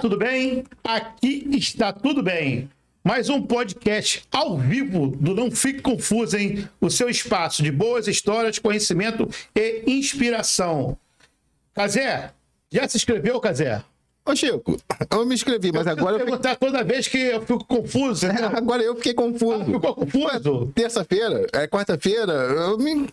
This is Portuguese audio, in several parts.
tudo bem? Aqui está tudo bem. Mais um podcast ao vivo do Não Fique Confuso, hein? O seu espaço de boas histórias, conhecimento e inspiração. Cazé, já se inscreveu, Cazé? Ô, Chico, eu me inscrevi, mas agora eu perguntar toda vez que eu fico confuso. Agora eu fiquei confuso. Ficou confuso? Terça-feira, quarta-feira, eu me...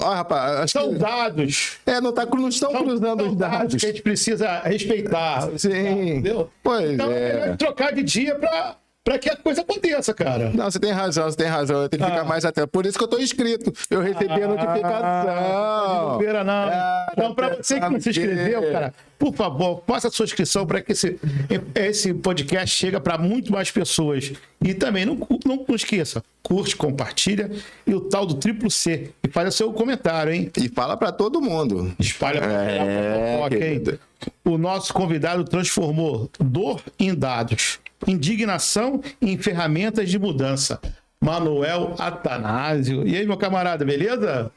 Ó, rapaz, acho São dados. não estão cruzando os dados. Que a gente precisa respeitar. Sim. Entendeu? Pois então, é melhor trocar de dia para que a coisa aconteça, cara. Não, você tem razão. Eu tenho que ficar mais atento. Por isso que eu tô inscrito. Eu recebi a notificação. Então, para você que não se inscreveu, cara, por favor, faça a sua inscrição para que esse podcast chegue para muito mais pessoas. E também, não esqueça, curte, compartilha e o tal do Triplo C. E faz o seu comentário, hein? E fala para todo mundo. Espalha pra fofoca, hein? O nosso convidado transformou dor em dados, indignação em ferramentas de mudança. Manuel Atanásio. E aí, meu camarada, beleza?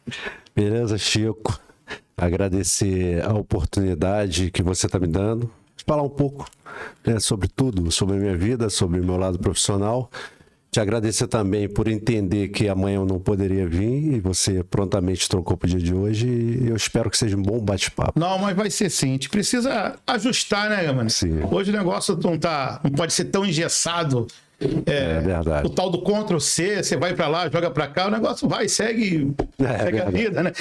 Beleza, Chico. Agradecer a oportunidade que você está me dando de falar um pouco, né, sobre tudo, sobre a minha vida, sobre o meu lado profissional. Te agradecer também por entender que amanhã eu não poderia vir e você prontamente trocou para o dia de hoje. E eu espero que seja um bom bate-papo. Não, mas vai ser sim. A gente precisa ajustar, né, mano? Sim. Hoje o negócio não pode ser tão engessado. É verdade. O tal do Ctrl+C, você vai para lá, joga para cá, o negócio vai, segue a vida, né?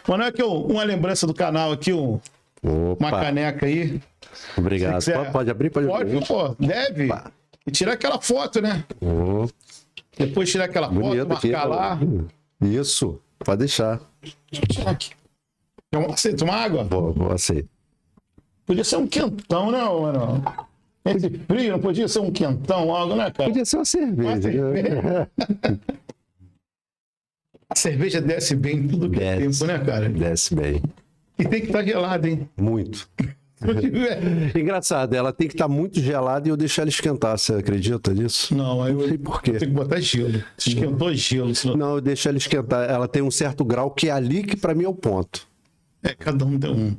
Mas não é que uma lembrança do canal aqui, uma caneca aí. Obrigado. Pode abrir? Pode, pô, deve. Opa. E tirar aquela foto, né? Depois tirar aquela foto, marcar lá. Isso, pode deixar. Aqui. Aceita uma água? Vou aceitar. Podia ser um quentão, né, mano? Esse frio não podia ser um quentão, algo, né, cara? Podia ser uma cerveja. A cerveja desce bem em tudo que é tempo, né, cara? Desce bem. E tem que estar gelada, hein? Muito. Engraçado, ela tem que estar muito gelada e eu deixar ela esquentar. Você acredita nisso? Não, aí não sei por quê. Tem que botar gelo. Esquentou gelo. Senão... Não, eu deixo ela esquentar. Ela tem um certo grau que é ali que pra mim é o ponto. Cada um deu um.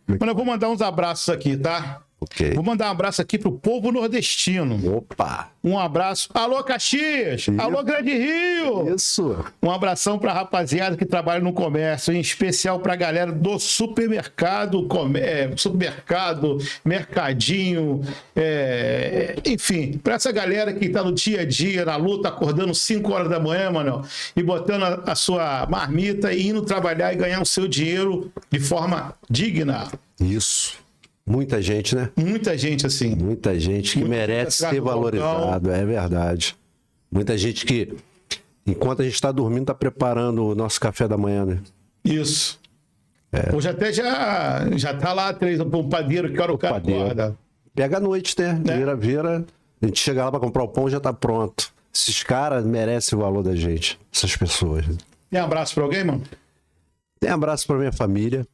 Mas eu vou mandar uns abraços aqui, tá? Okay. Vou mandar um abraço aqui pro povo nordestino. Opa! Um abraço. Alô, Caxias! Isso. Alô, Grande Rio! Isso! Um abração pra rapaziada que trabalha no comércio, em especial pra galera do supermercado, mercadinho, enfim, pra essa galera que tá no dia a dia, na luta, acordando 5 horas da manhã, mano, e botando a sua marmita e indo trabalhar e ganhar o seu dinheiro de forma digna. Isso. Muita gente, né? Muita gente, assim. Muita gente que merece ser valorizado, é verdade. Muita gente que, enquanto a gente está dormindo, está preparando o nosso café da manhã, né? Isso. Hoje até já tá lá um padeiro que hora o cara acorda. Pega a noite, né? Vira. A gente chega lá para comprar o pão, já tá pronto. Esses caras merecem o valor da gente, essas pessoas. Tem abraço para alguém, mano? Tem abraço para minha família.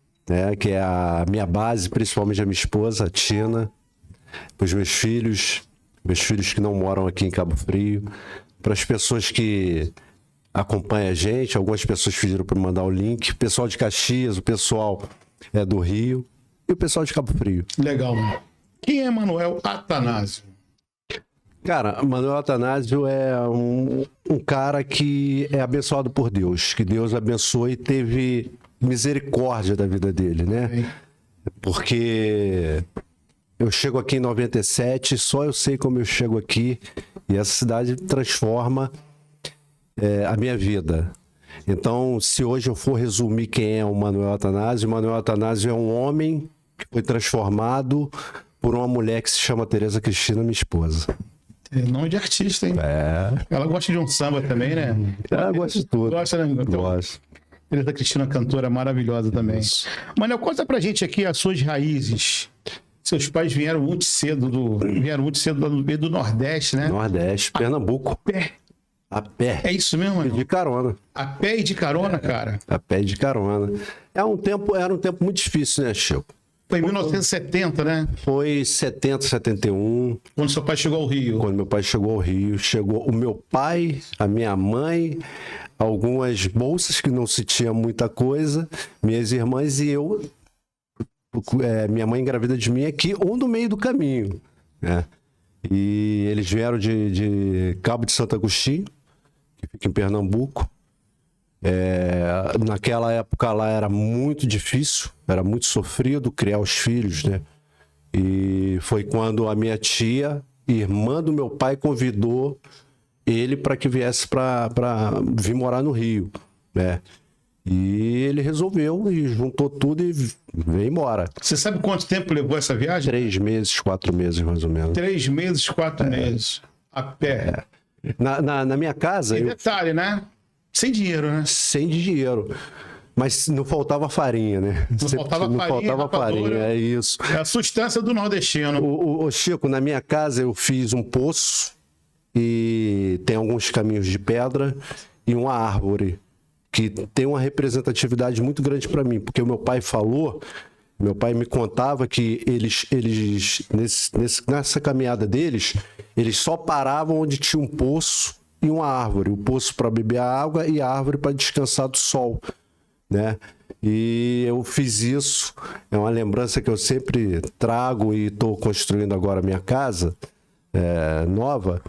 Que é a minha base, principalmente a minha esposa, a Tina, para os meus filhos que não moram aqui em Cabo Frio, para as pessoas que acompanham a gente, algumas pessoas pediram para mandar o link, o pessoal de Caxias, o pessoal do Rio e o pessoal de Cabo Frio. Legal, mano. Quem é Manuel Atanásio? Cara, Manuel Atanásio é um cara que é abençoado por Deus, que Deus abençoe e teve misericórdia da vida dele, né? Porque eu chego aqui em 97, só eu sei como eu chego aqui e essa cidade transforma a minha vida. Então, se hoje eu for resumir quem é o Manuel Atanásio é um homem que foi transformado por uma mulher que se chama Tereza Cristina, minha esposa. Nome de artista, hein? Ela gosta de um samba também, né? Ela gosta de tudo. Gosta, né? Gosta. Tereza Cristina, cantora maravilhosa também. Mano, conta pra gente aqui as suas raízes. Seus pais vieram muito cedo do meio do Nordeste, né? Nordeste, Pernambuco. A pé. É isso mesmo, mano? De carona. A pé e de carona, cara? A pé e de carona. Era um tempo muito difícil, né, Chico? Foi em 1970, né? Foi 70, 71. Quando seu pai chegou ao Rio. Quando meu pai chegou ao Rio. Chegou o meu pai, a minha mãe, algumas bolsas que não se tinha muita coisa, minhas irmãs e eu minha mãe engravida de mim aqui ou no meio do caminho, né? E eles vieram de Cabo de Santo Agostinho, que fica em Pernambuco. Naquela época lá era muito difícil, era muito sofrido criar os filhos, né? E foi quando a minha tia, irmã do meu pai, convidou ele para que viesse para vir morar no Rio, né? E ele resolveu e juntou tudo e veio embora. Você sabe quanto tempo levou essa viagem? 3 meses, 4 meses, mais ou menos. 3 meses, 4 meses. A pé. Na minha casa, E detalhe, né? Sem dinheiro, né? sem dinheiro. Mas não faltava farinha, né? Não faltava farinha, é isso. É a substância do nordestino. Ô, Chico, na minha casa eu fiz um poço e tem alguns caminhos de pedra e uma árvore que tem uma representatividade muito grande para mim, porque o meu pai me contava que eles nessa caminhada deles, eles só paravam onde tinha um poço e uma árvore, o poço para beber a água e a árvore para descansar do sol, né? E eu fiz isso, é uma lembrança que eu sempre trago e estou construindo agora a minha casa nova.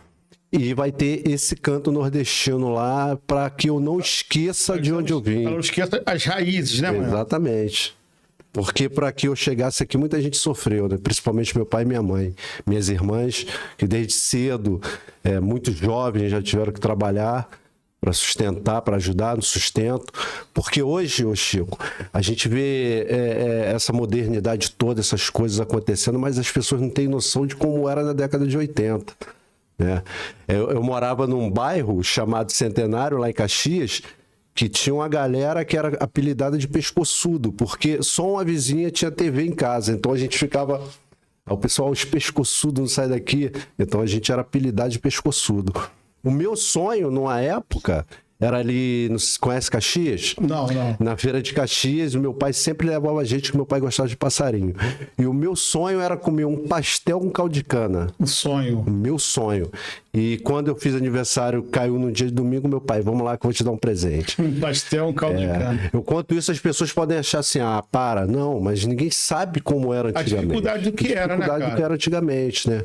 E vai ter esse canto nordestino lá para que eu não esqueça de onde eu vim. Não esqueça as raízes, né, mano? Exatamente. Porque para que eu chegasse aqui, muita gente sofreu, né? Principalmente meu pai e minha mãe. Minhas irmãs, que desde cedo, muito jovens, já tiveram que trabalhar para sustentar, para ajudar no sustento. Porque hoje, ô Chico, a gente vê essa modernidade toda, essas coisas acontecendo, mas as pessoas não têm noção de como era na década de 80. Né? Eu morava num bairro chamado Centenário, lá em Caxias, que tinha uma galera que era apelidada de pescoçudo, porque só uma vizinha tinha TV em casa, então a gente ficava... O pessoal, os pescoçudos não sai daqui, então a gente era apelidado de pescoçudo. O meu sonho, numa época, era ali... Conhece Caxias? Não. Na feira de Caxias, o meu pai sempre levava a gente, que meu pai gostava de passarinho. E o meu sonho era comer um pastel com caldo de cana. O sonho. O meu sonho. E quando eu fiz aniversário, caiu no dia de domingo, meu pai, vamos lá que eu vou te dar um presente. Um pastel, um caldo de cana. Eu conto isso, as pessoas podem achar assim, para. Não, mas ninguém sabe como era antigamente. A dificuldade do que era, né, cara? do que era antigamente, né?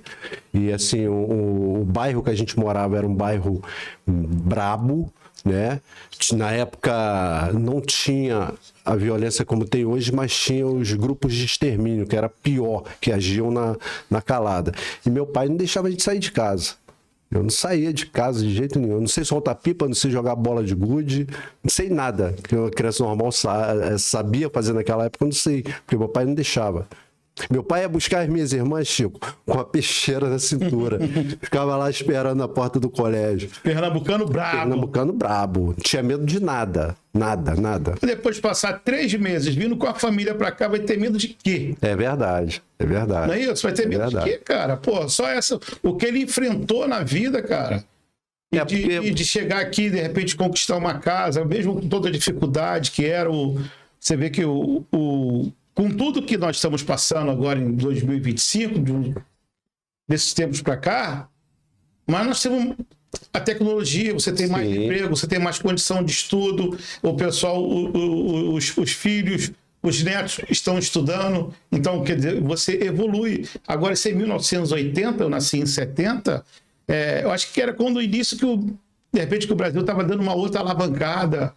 E assim, o bairro que a gente morava era um bairro brabo, né? Na época não tinha a violência como tem hoje, mas tinha os grupos de extermínio, que era pior, que agiam na calada. E meu pai não deixava a gente sair de casa. Eu não saía de casa de jeito nenhum. Eu não sei soltar pipa, não sei jogar bola de gude, não sei nada que uma criança normal sabia fazer naquela época, eu não sei, porque meu pai não deixava. Meu pai ia buscar as minhas irmãs, Chico, com a peixeira na cintura. Ficava lá esperando na porta do colégio. Pernambucano brabo. Pernambucano brabo. Não tinha medo de nada. Nada. Depois de passar 3 meses vindo com a família pra cá, vai ter medo de quê? É verdade. Não é isso? Vai ter medo de quê, cara? Pô, só o que ele enfrentou na vida, cara. E de chegar aqui, de repente, conquistar uma casa, mesmo com toda a dificuldade que era Você vê que com tudo que nós estamos passando agora em 2025, desses tempos para cá, mas nós temos a tecnologia, você tem mais emprego, você tem mais condição de estudo, o pessoal, os filhos, os netos estão estudando, então, quer dizer, você evolui. Agora, isso é 1980, eu nasci em 70, eu acho que era quando o início de repente, que o Brasil estava dando uma outra alavancada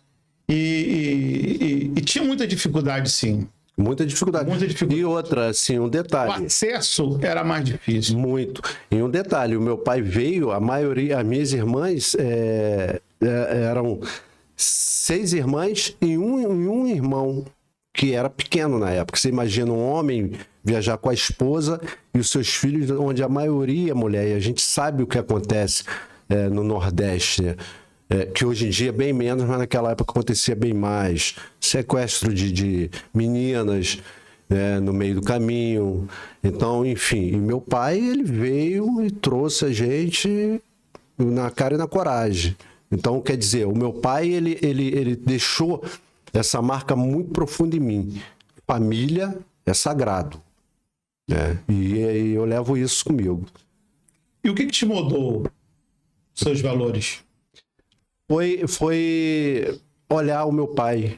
e tinha muita dificuldade, sim. Muita dificuldade. E outra, assim, um detalhe. O acesso era mais difícil. Muito. E um detalhe, o meu pai veio, a maioria, as minhas irmãs eram 6 irmãs e um irmão, que era pequeno na época. Você imagina um homem viajar com a esposa e os seus filhos, onde a maioria é mulher. E a gente sabe o que acontece no Nordeste, né? Que hoje em dia é bem menos, mas naquela época acontecia bem mais. Sequestro de meninas, né, no meio do caminho. Então, enfim, e meu pai, ele veio e trouxe a gente na cara e na coragem. Então, quer dizer, o meu pai, ele deixou essa marca muito profunda em mim. Família é sagrado, né? E eu levo isso comigo. E o que te mudou seus valores? Foi olhar o meu pai,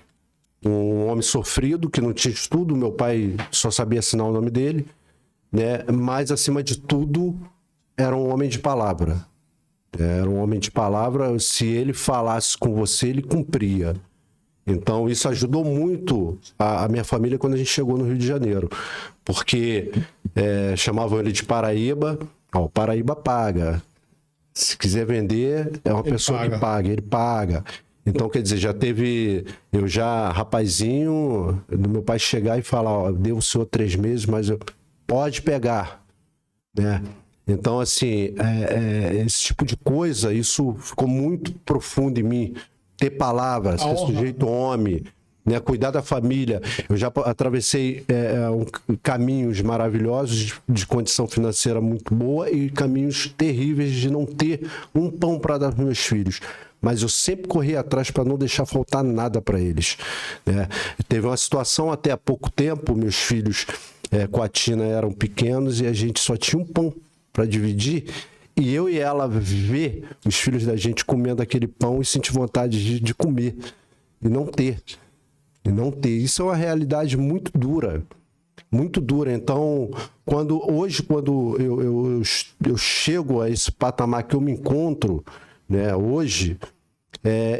um homem sofrido, que não tinha estudo, meu pai só sabia assinar o nome dele, né? Mas, acima de tudo, era um homem de palavra. Era um homem de palavra, se ele falasse com você, ele cumpria. Então, isso ajudou muito a minha família quando a gente chegou no Rio de Janeiro, porque chamavam ele de Paraíba. O Paraíba paga. Se quiser vender, é uma pessoa que paga, ele paga. Então, quer dizer, eu já, rapazinho, do meu pai chegar e falar, ó, deu o senhor 3 meses, mas pode pegar, né? Então, assim, esse tipo de coisa, isso ficou muito profundo em mim. Ter palavras, ser sujeito homem, né? Cuidar da família. Eu já atravessei caminhos maravilhosos de condição financeira muito boa e caminhos terríveis de não ter um pão para dar para meus filhos. Mas eu sempre corri atrás para não deixar faltar nada para eles, né? Teve uma situação até há pouco tempo, meus filhos com a Tina eram pequenos e a gente só tinha um pão para dividir. E eu e ela ver os filhos da gente comendo aquele pão e sentir vontade de comer e não ter. Isso é uma realidade muito dura. Muito dura. Então, quando eu chego a esse patamar que eu me encontro, né, hoje,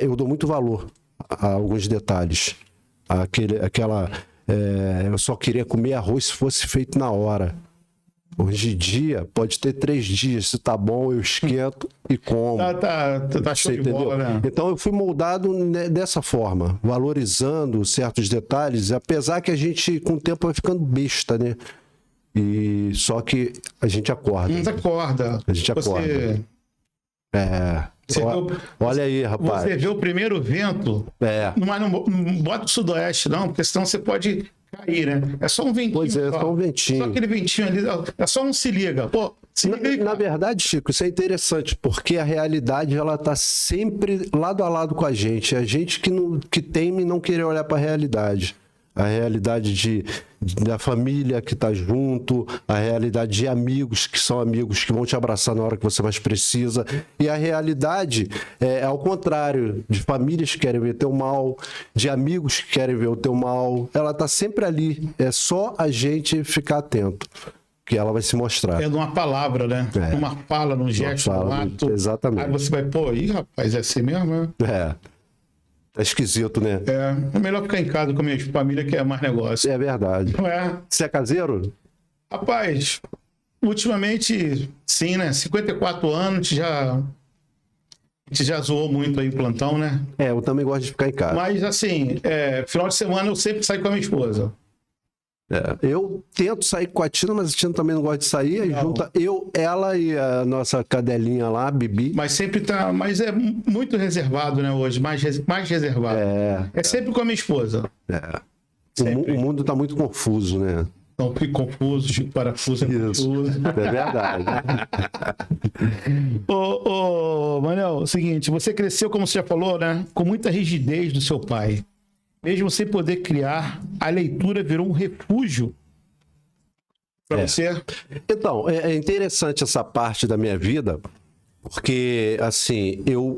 eu dou muito valor a alguns detalhes. Eu só queria comer arroz se fosse feito na hora. Hoje em dia, pode ter 3 dias. Se tá bom, eu esquento e como. Tá show de bola, né? Então, eu fui moldado dessa forma, valorizando certos detalhes, apesar que a gente, com o tempo, vai ficando besta, né? E só que a gente acorda. A gente acorda. Olha aí, rapaz. Você vê o primeiro vento, mas não bota o sudoeste, não, porque senão você pode cair, né? É só um ventinho. Pois é, só um ventinho. Só aquele ventinho ali, é só um se liga. Pô, na verdade, Chico, isso é interessante, porque a realidade, ela tá sempre lado a lado com a gente. É a gente que teme não querer olhar para a realidade. A realidade da família que tá junto, a realidade de amigos que são amigos que vão te abraçar na hora que você mais precisa. E a realidade é ao contrário, de famílias que querem ver teu mal, de amigos que querem ver o teu mal. Ela tá sempre ali. É só a gente ficar atento, que ela vai se mostrar. É numa palavra, né? Numa fala, num gesto, num ato. Exatamente. Aí você vai, pô, rapaz, é assim mesmo, né? É esquisito, né? É melhor ficar em casa com a minha família, que é mais negócio. É verdade. Não é? Você é caseiro? Rapaz, ultimamente, sim, né? 54 anos, a gente já zoou muito aí o plantão, né? Eu também gosto de ficar em casa. Mas, assim, final de semana eu sempre saio com a minha esposa. Eu tento sair com a Tina, mas a Tina também não gosta de sair. Aí junta ela e a nossa cadelinha lá, Bibi. Mas sempre tá. Mas é muito reservado, né, hoje? Mais reservado. É sempre com a minha esposa. O mundo tá muito confuso, né? Então, fico confuso, Chico Parafuso é confuso. É verdade. Manel, é o seguinte, você cresceu, como você já falou, né? Com muita rigidez do seu pai. Mesmo sem poder criar, a leitura virou um refúgio para você. Então, é interessante essa parte da minha vida, porque, assim, eu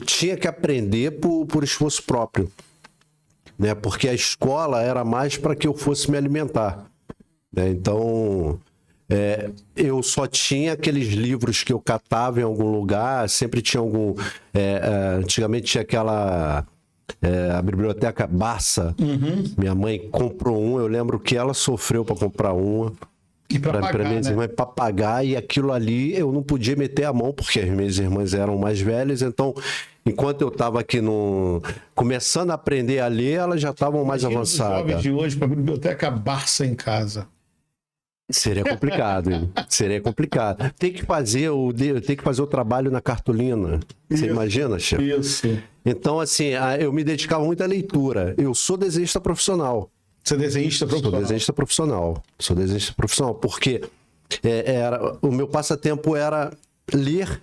tinha que aprender por esforço próprio, né? Porque a escola era mais para que eu fosse me alimentar, né? Então, eu só tinha aqueles livros que eu catava em algum lugar, sempre tinha algum... antigamente tinha aquela... a biblioteca Barça. Minha mãe comprou eu lembro que ela sofreu para comprar uma para minhas irmãs, para pagar, e aquilo ali eu não podia meter a mão porque as minhas irmãs eram mais velhas, então enquanto eu estava aqui começando a aprender a ler, elas já estavam mais avançadas. Os jovens de hoje para a biblioteca Barça em casa. Seria complicado, hein? Seria complicado. Tem que fazer o trabalho na cartolina. Você imagina, chefe? Isso. Então, assim, eu me dedicava muito à leitura. Eu sou desenhista profissional. Você é desenhista profissional? Sou desenhista profissional. Porque o meu passatempo era ler,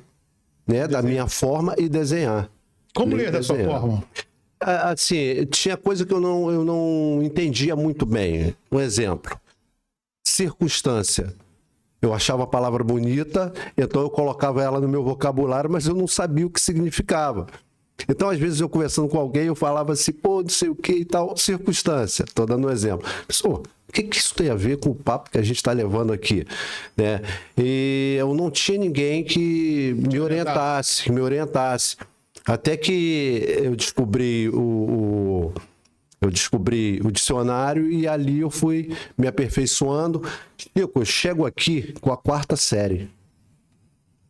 né, da minha forma e desenhar. Como ler da sua forma? Assim, tinha coisa que eu não entendia muito bem. Um exemplo. Circunstância. Eu achava a palavra bonita, então eu colocava ela no meu vocabulário, mas eu não sabia o que significava. Então, às vezes, eu conversando com alguém, eu falava assim, pô, não sei o que e tal, circunstância. Tô dando um exemplo. Pessoal, o que isso tem a ver com o papo que a gente está levando aqui? Né? E eu não tinha ninguém que me orientasse. Até que eu descobri eu descobri o dicionário e ali eu fui me aperfeiçoando. Chico, eu chego aqui com a 4ª série.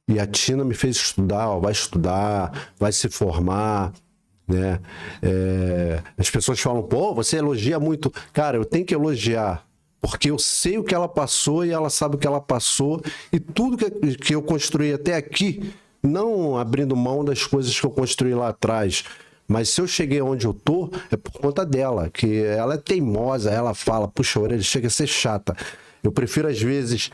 E a Tina me fez estudar, ó, vai se formar, né? As pessoas falam, pô, você elogia muito. Cara, eu tenho que elogiar, porque eu sei o que ela passou e ela sabe o que ela passou. E tudo que eu construí até aqui, não abrindo mão das coisas que eu construí lá atrás, mas se eu cheguei onde eu tô, é por conta dela, que ela é teimosa, ela fala, puxa, a orelha chega a ser chata. Eu prefiro às vezes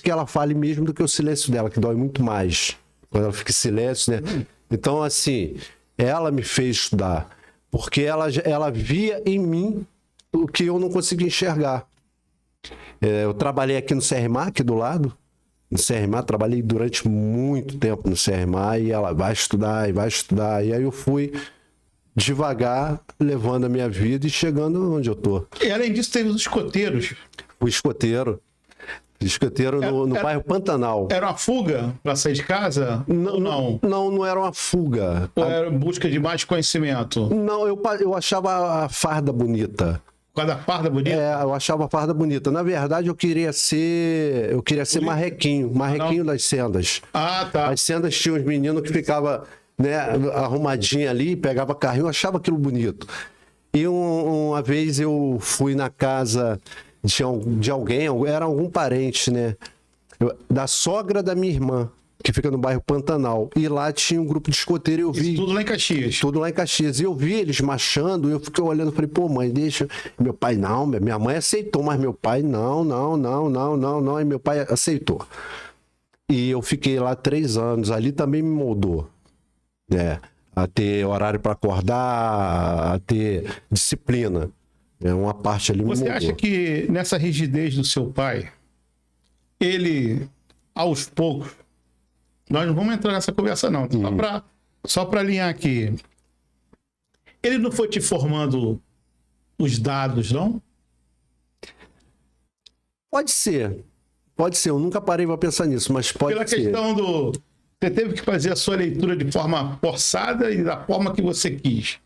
que ela fale mesmo do que o silêncio dela, que dói muito mais quando ela fica em silêncio, né? Então, assim, ela me fez estudar, porque ela via em mim o que eu não conseguia enxergar. Eu trabalhei aqui no CRMA, aqui do lado, no CRMA, trabalhei durante muito tempo no CRMA, e ela vai estudar, e aí eu fui devagar, levando a minha vida e chegando onde eu tô. E além disso, teve os escoteiros. O escoteiro no bairro Pantanal. Era uma fuga para sair de casa? Não. Não era uma fuga. Ou era busca de mais conhecimento? Não, eu achava a farda bonita. Por causa da farda bonita? Eu achava a farda bonita. Na verdade, eu queria ser marrequinho das sendas. Ah, tá. As sendas tinham os meninos que ficavam, né, arrumadinho ali, pegava carrinho, eu achava aquilo bonito. E uma vez eu fui na casa de alguém, era algum parente, né, da sogra da minha irmã, que fica no bairro Pantanal. E lá tinha um grupo de escoteiro e eu vi... Isso tudo lá em Caxias? Tudo lá em Caxias. E eu vi eles marchando e eu fiquei olhando e falei, pô, mãe, deixa... Meu pai, não. Minha mãe aceitou, mas meu pai, não. E meu pai aceitou. E eu fiquei lá 3 anos. Ali também me moldou, né? A ter horário para acordar, a ter disciplina. Uma parte ali me moldou. Você acha que nessa rigidez do seu pai, ele, aos poucos... Nós não vamos entrar nessa conversa, não. Só para alinhar aqui. Ele não foi te formando os dados, não? Pode ser. Eu nunca parei para pensar nisso, mas pode ser. Pela questão do... Você teve que fazer a sua leitura de forma forçada e da forma que você quis.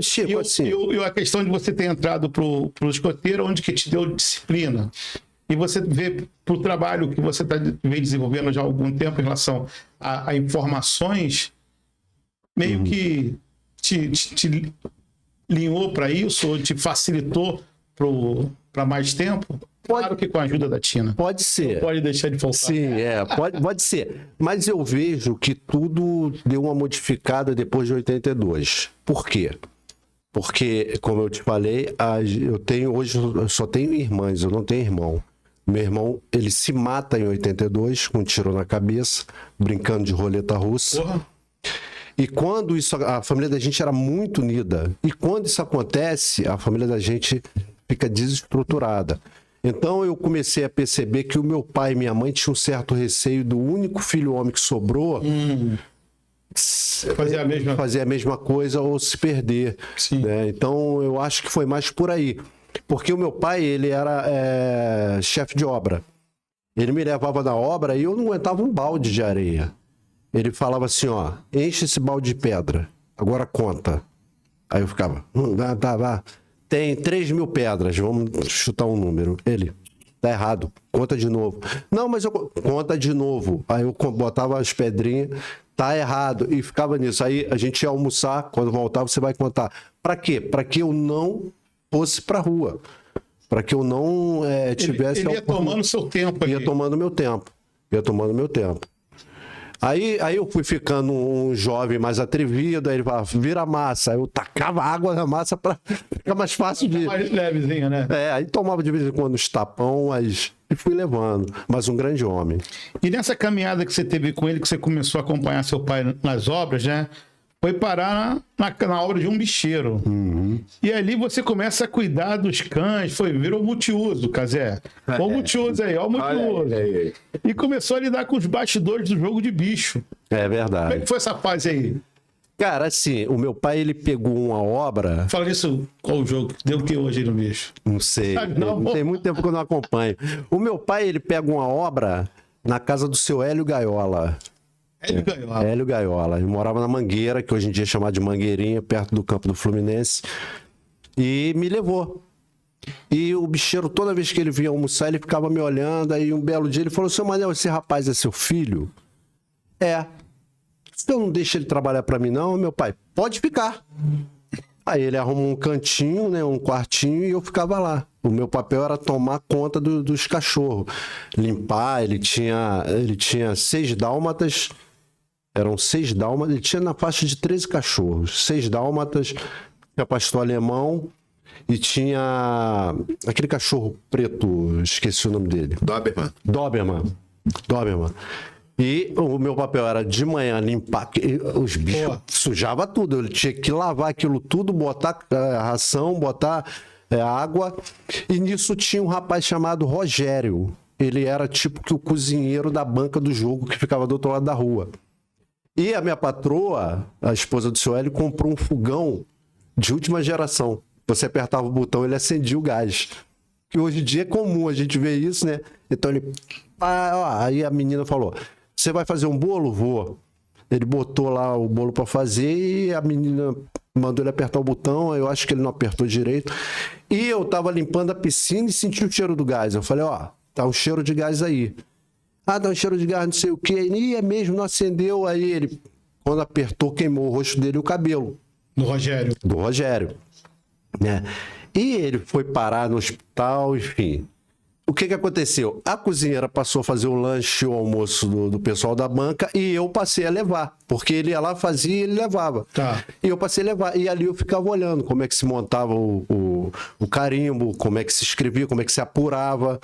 Chico, assim... E a questão de você ter entrado para o escoteiro, onde que te deu disciplina. E você vê para o trabalho que você vem desenvolvendo já há algum tempo em relação a informações, meio que te alinhou para isso, ou te facilitou para mais tempo? Claro que com a ajuda da Tina. Pode ser. Não pode deixar de faltar. Sim, pode ser. Mas eu vejo que tudo deu uma modificada depois de 82. Por quê? Porque, como eu te falei, hoje eu só tenho irmãs, eu não tenho irmão. Meu irmão, ele se mata em 82 com um tiro na cabeça, brincando de roleta russa. Porra. E quando isso, a família da gente era muito unida. E quando isso acontece, a família da gente fica desestruturada. Então eu comecei a perceber que o meu pai e minha mãe tinham um certo receio do único filho homem que sobrou fazer a mesma coisa ou se perder. Sim. Né? Então eu acho que foi mais por aí. Porque o meu pai, ele era chefe de obra. Ele me levava na obra e eu não aguentava um balde de areia. Ele falava assim, ó, enche esse balde de pedra, agora conta. Aí eu ficava, tá. Tem 3.000 pedras, vamos chutar um número. Ele, tá errado, conta de novo. Não, mas conta de novo. Aí eu botava as pedrinhas, tá errado, e ficava nisso. Aí a gente ia almoçar, quando voltava você vai contar. Pra quê? Pra que eu não fosse pra rua. Pra que eu não tivesse... Ele ia tomando seu tempo ali. Ia tomando meu tempo. Aí eu fui ficando um jovem mais atrevido, aí ele falava, vira massa. Aí eu tacava água na massa pra ficar mais fácil de... Mais levezinho, né? Aí tomava de vez em quando uns tapão, e fui levando. Mas um grande homem. E nessa caminhada que você teve com ele, que você começou a acompanhar seu pai nas obras, né? foi parar na obra de um bicheiro. E ali você começa a cuidar dos cães, virou multiuso, Cazé. Olha o multiuso aí, olha o multiuso. Aí. E começou a lidar com os bastidores do jogo de bicho. É Como é verdade. que foi essa fase aí? Cara, assim, o meu pai, ele pegou uma obra... Fala nisso, qual o jogo? Deu o que hoje aí no bicho? Não sei. Sabe, não? Tem muito tempo que eu não acompanho. O meu pai, ele pega uma obra na casa do seu Hélio Gaiola. Ele ganhou. Hélio Gaiola. Ele morava na Mangueira, que hoje em dia é chamado de Mangueirinha, perto do campo do Fluminense. E me levou. E o bicheiro, toda vez que ele vinha almoçar, ele ficava me olhando. Aí um belo dia ele falou: seu Manel, esse rapaz é seu filho? É. Você não deixa ele trabalhar pra mim, não? Meu pai, pode ficar. Aí ele arrumou um cantinho, né, um quartinho, e eu ficava lá. O meu papel era tomar conta dos cachorros. Limpar, ele tinha 6 dálmatas. Eram 6 dálmatas. Ele tinha na faixa de 13 cachorros. 6 dálmatas, tinha pastor alemão e tinha aquele cachorro preto, esqueci o nome dele. Doberman. E o meu papel era de manhã limpar os bichos, sujava tudo. Eu tinha que lavar aquilo tudo, botar ração, botar água. E nisso tinha um rapaz chamado Rogério. Ele era tipo que o cozinheiro da banca do jogo que ficava do outro lado da rua. E a minha patroa, a esposa do seu Hélio, comprou um fogão de última geração. Você apertava o botão, ele acendia o gás. Que hoje em dia é comum a gente ver isso, né? Então ele... aí a menina falou: você vai fazer um bolo? Vou. Ele botou lá o bolo para fazer e a menina mandou ele apertar o botão. Eu acho que ele não apertou direito. E eu tava limpando a piscina e senti o cheiro do gás. Eu falei: tá um cheiro de gás aí. Dá um cheiro de gás, não sei o quê. E é mesmo, não acendeu. Aí ele, quando apertou, queimou o rosto dele e o cabelo. Do Rogério. Né? E ele foi parar no hospital, enfim. O que aconteceu? A cozinheira passou a fazer o lanche e o almoço do pessoal da banca e eu passei a levar, porque ele ia lá, fazia e ele levava. Tá. E eu passei a levar. E ali eu ficava olhando como é que se montava o carimbo, como é que se escrevia, como é que se apurava.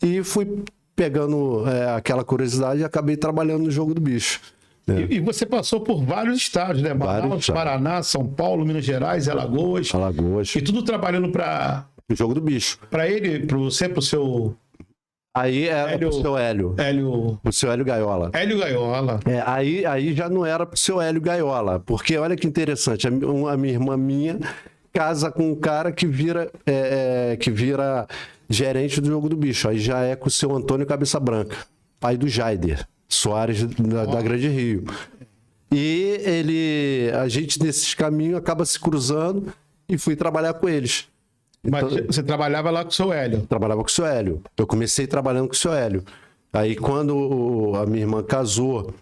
E fui pegando aquela curiosidade e acabei trabalhando no jogo do bicho. E você passou por vários estados, né? Manaus, Paraná, São Paulo, Minas Gerais, Alagoas. E tudo trabalhando para... O jogo do bicho. Para ele, pro seu... Aí era pro seu Hélio. Pro seu Hélio Gaiola. Hélio Gaiola. Aí já não era pro seu Hélio Gaiola. Porque olha que interessante, a minha irmã casa com um cara que vira gerente do jogo do bicho. Aí já é com o seu Antônio Cabeça Branca, pai do Jaider Soares da Grande Rio. E a gente nesses caminhos acaba se cruzando e fui trabalhar com eles. Mas então, você trabalhava lá com o seu Hélio? Trabalhava com o seu Hélio. Eu comecei trabalhando com o seu Hélio. Aí quando a minha irmã casou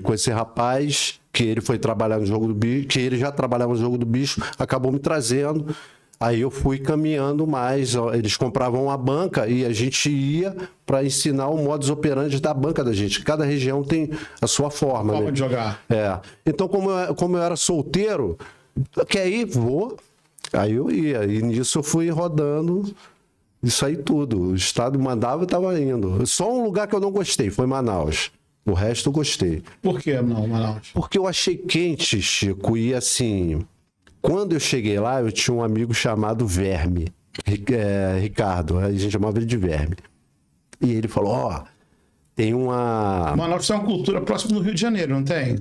com esse rapaz, que ele foi trabalhar no jogo do bicho, que ele já trabalhava no jogo do bicho, acabou me trazendo. Aí eu fui caminhando mais. Eles compravam uma banca e a gente ia para ensinar o modus operandi da banca da gente. Cada região tem a sua forma, né? De jogar. Então, como eu era solteiro, quer ir? Vou. Aí eu ia, e nisso eu fui rodando isso aí tudo. O estado mandava e estava indo. Só um lugar que eu não gostei foi Manaus. O resto eu gostei. Por que não, Manaus? Porque eu achei quente, Chico, e assim... Quando eu cheguei lá, eu tinha um amigo chamado Verme, Ricardo, a gente chamava ele de Verme. E ele falou, tem uma... Manaus é uma cultura próxima do Rio de Janeiro, não tem?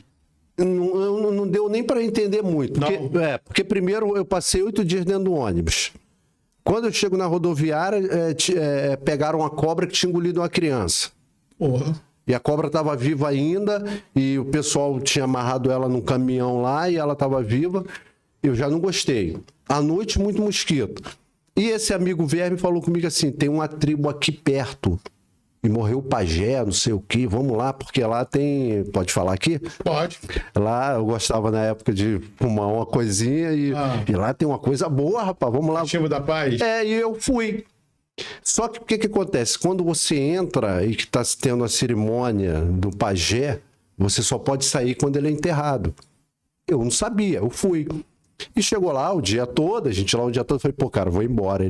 Não deu nem para entender muito. Porque primeiro eu passei 8 dias dentro do ônibus. Quando eu chego na rodoviária, pegaram uma cobra que tinha engolido uma criança. Porra. E a cobra estava viva ainda, e o pessoal tinha amarrado ela num caminhão lá, e ela estava viva. Eu já não gostei. À noite, muito mosquito. E esse amigo Verme falou comigo assim, tem uma tribo aqui perto. E morreu o pajé, não sei o quê. Vamos lá, porque lá tem... Pode falar aqui? Pode. Lá eu gostava na época de fumar uma coisinha e lá tem uma coisa boa, rapaz. Vamos lá. Arquivo da Paz. E eu fui. Só que o que acontece? Quando você entra e que está tendo a cerimônia do pajé, você só pode sair quando ele é enterrado. Eu não sabia, eu fui. E chegou lá o dia todo, a gente lá o dia todo, falei, cara, vou embora.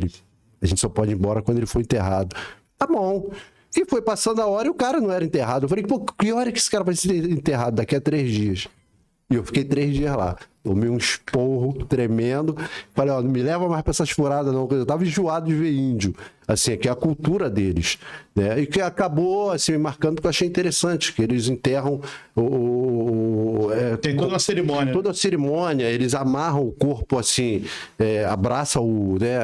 A gente só pode ir embora quando ele for enterrado. Tá bom. E foi passando a hora e o cara não era enterrado. Eu falei, que hora que esse cara vai ser enterrado? Daqui a 3 dias. E eu fiquei 3 dias lá. Tomei um esporro tremendo. Falei, ó, não me leva mais pra essas furadas, não. Eu tava enjoado de ver índio. Assim, que é a cultura deles. Né? E que acabou, assim, me marcando, porque eu achei interessante, que eles enterram Tem toda uma cerimônia. Toda a cerimônia, eles amarram o corpo assim, abraçam o, né?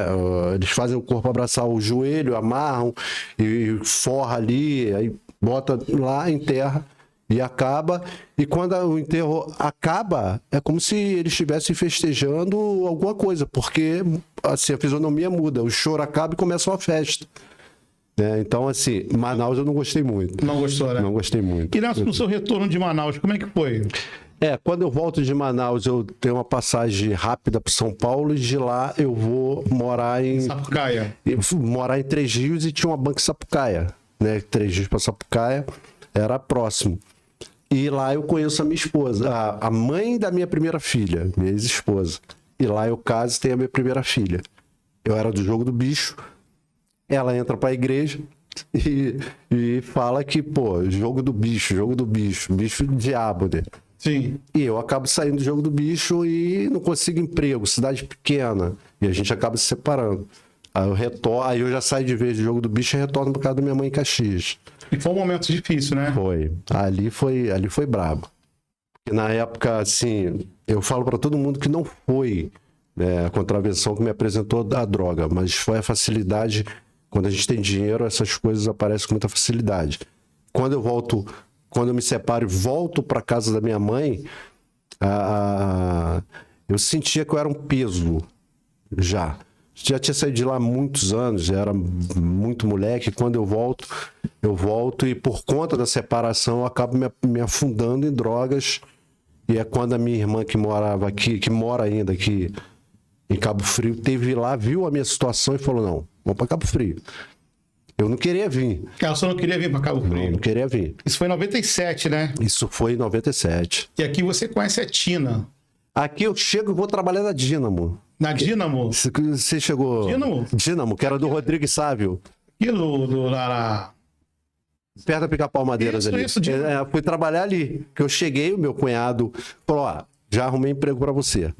Eles fazem o corpo abraçar o joelho, amarram e forra ali, aí bota lá, enterra e acaba. E quando o enterro acaba, é como se eles estivessem festejando alguma coisa, porque assim, a fisionomia muda, o choro acaba e começa uma festa. Então, assim, Manaus eu não gostei muito. Não gostou, né? Não gostei muito. E no seu retorno de Manaus, como é que foi? Quando eu volto de Manaus, eu tenho uma passagem rápida para São Paulo e de lá eu vou morar em Sapucaia. Morar em Três Rios e tinha uma banca em Sapucaia, né? 3 dias para Sapucaia, era próximo. E lá eu conheço a minha esposa, a mãe da minha primeira filha, minha ex-esposa. E lá eu caso e tenho a minha primeira filha. Eu era do Jogo do Bicho. Ela entra para a igreja e fala que, pô, jogo do bicho, bicho do diabo, né? Sim. E eu acabo saindo do Jogo do Bicho e não consigo emprego, cidade pequena. E a gente acaba se separando. Aí eu retorno, aí eu já saio de vez do Jogo do Bicho e retorno para casa da minha mãe em Caxias. E foi um momento difícil, né? Foi. Ali foi brabo. Porque na época, assim, eu falo para todo mundo que não foi, né, a contravenção que me apresentou da droga, mas foi a facilidade. Quando a gente tem dinheiro, essas coisas aparecem com muita facilidade. Quando eu me separo e volto para casa da minha mãe, eu sentia que eu era um peso já. Já tinha saído de lá há muitos anos, já era muito moleque. Quando eu volto e por conta da separação eu acabo me afundando em drogas. E é quando a minha irmã que morava aqui, que mora ainda aqui em Cabo Frio, teve lá, viu a minha situação e falou, não, vamos para Cabo Frio. Eu não queria vir. Ela só não queria vir para Cabo Frio. Não queria vir. Isso foi em 97, né? Isso foi em 97. E aqui você conhece a Tina. Aqui eu chego e vou trabalhar na Dínamo. Na Dínamo? Você chegou... Dínamo? Dínamo, que era do Rodrigo Sávio. Aquilo Perto da Pica-Pau Madeiras ali. Isso, Dínamo. Fui trabalhar ali. Que eu cheguei, o meu cunhado falou, ó, já arrumei emprego para você.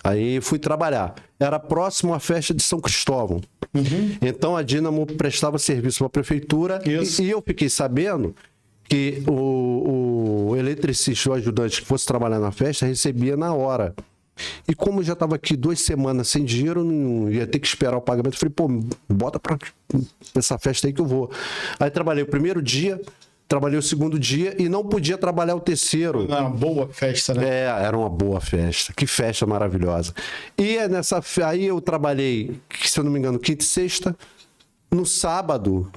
Aí fui trabalhar. Era próximo à festa de São Cristóvão. Uhum. Então a Dínamo prestava serviço para a prefeitura e eu fiquei sabendo que o eletricista, o ajudante que fosse trabalhar na festa, recebia na hora. E como eu já estava aqui 2 semanas sem dinheiro, não ia ter que esperar o pagamento. Eu falei, pô, bota para essa festa aí que eu vou. Aí trabalhei o primeiro dia, trabalhei o segundo dia e não podia trabalhar o terceiro. Era uma boa festa, né? Era uma boa festa. Que festa maravilhosa. E aí eu trabalhei, se eu não me engano, quinta e sexta. No sábado,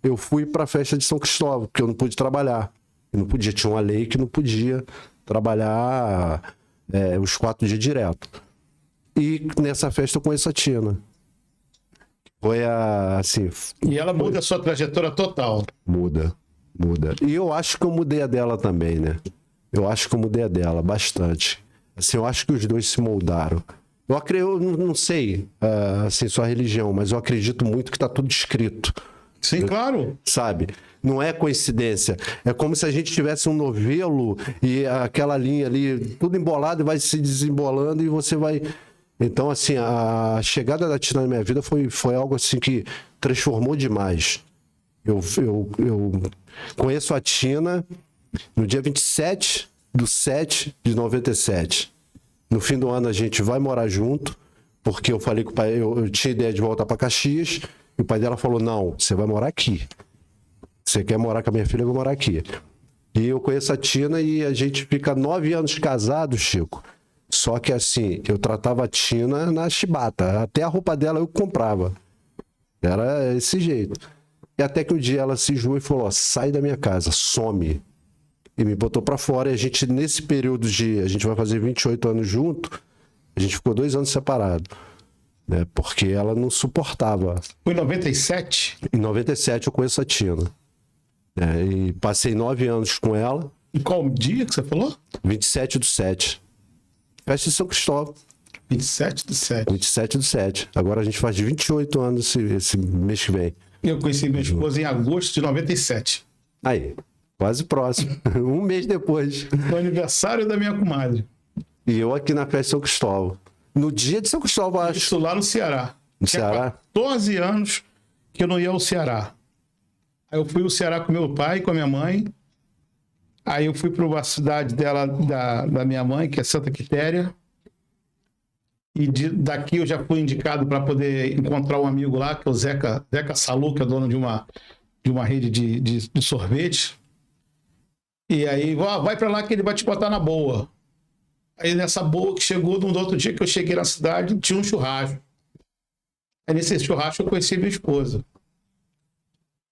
eu fui para a festa de São Cristóvão, porque eu não pude trabalhar. Eu não podia, tinha uma lei que não podia trabalhar os 4 dias direto. E nessa festa eu conheço a Tina. Foi assim... E ela muda a sua trajetória total. Muda. E eu acho que eu mudei a dela também, né? Eu acho que eu mudei a dela bastante. Assim, eu acho que os dois se moldaram. Eu não sei, assim, sua religião, mas eu acredito muito que tá tudo escrito. Sim, claro. Sabe? Não é coincidência. É como se a gente tivesse um novelo e aquela linha ali, tudo embolado e vai se desembolando e você vai... Então, assim, a chegada da Tina na minha vida foi algo assim que transformou demais. Eu conheço a Tina no dia 27/7/97. No fim do ano a gente vai morar junto, porque eu falei com o pai, eu tinha ideia de voltar para Caxias, e o pai dela falou, não, você vai morar aqui. Você quer morar com a minha filha, eu vou morar aqui. E eu conheço a Tina e a gente fica 9 anos casados, Chico. Só que assim, eu tratava a Tina na chibata. Até a roupa dela eu comprava. Era esse jeito. E até que um dia ela se enjoou e falou, ó, sai da minha casa, some. E me botou pra fora. E a gente, nesse período a gente vai fazer 28 anos junto, a gente ficou 2 anos separado. Né? Porque ela não suportava. Foi em 97? Em 97 eu conheço a Tina. E passei 9 anos com ela. E qual dia que você falou? 27/7. Festa de São Cristóvão. 27/7. 27/7. Agora a gente faz 28 anos esse mês que vem. Eu conheci minha esposa em agosto de 97. Aí. Quase próximo. Um mês depois. No aniversário da minha comadre. E eu aqui na festa de São Cristóvão. No dia de São Cristóvão, acho. Isso lá no Ceará. No Tinha Ceará? 14 anos que eu não ia ao Ceará. Aí eu fui ao Ceará com meu pai, com a minha mãe. Aí eu fui para uma cidade da minha mãe, que é Santa Quitéria. E daqui eu já fui indicado para poder encontrar um amigo lá, que é o Zeca Salu, que é dono de uma rede de sorvete. E aí, vai para lá que ele vai te botar na boa. Aí nessa boa que chegou, no outro dia que eu cheguei na cidade, tinha um churrasco. Aí nesse churrasco eu conheci minha esposa.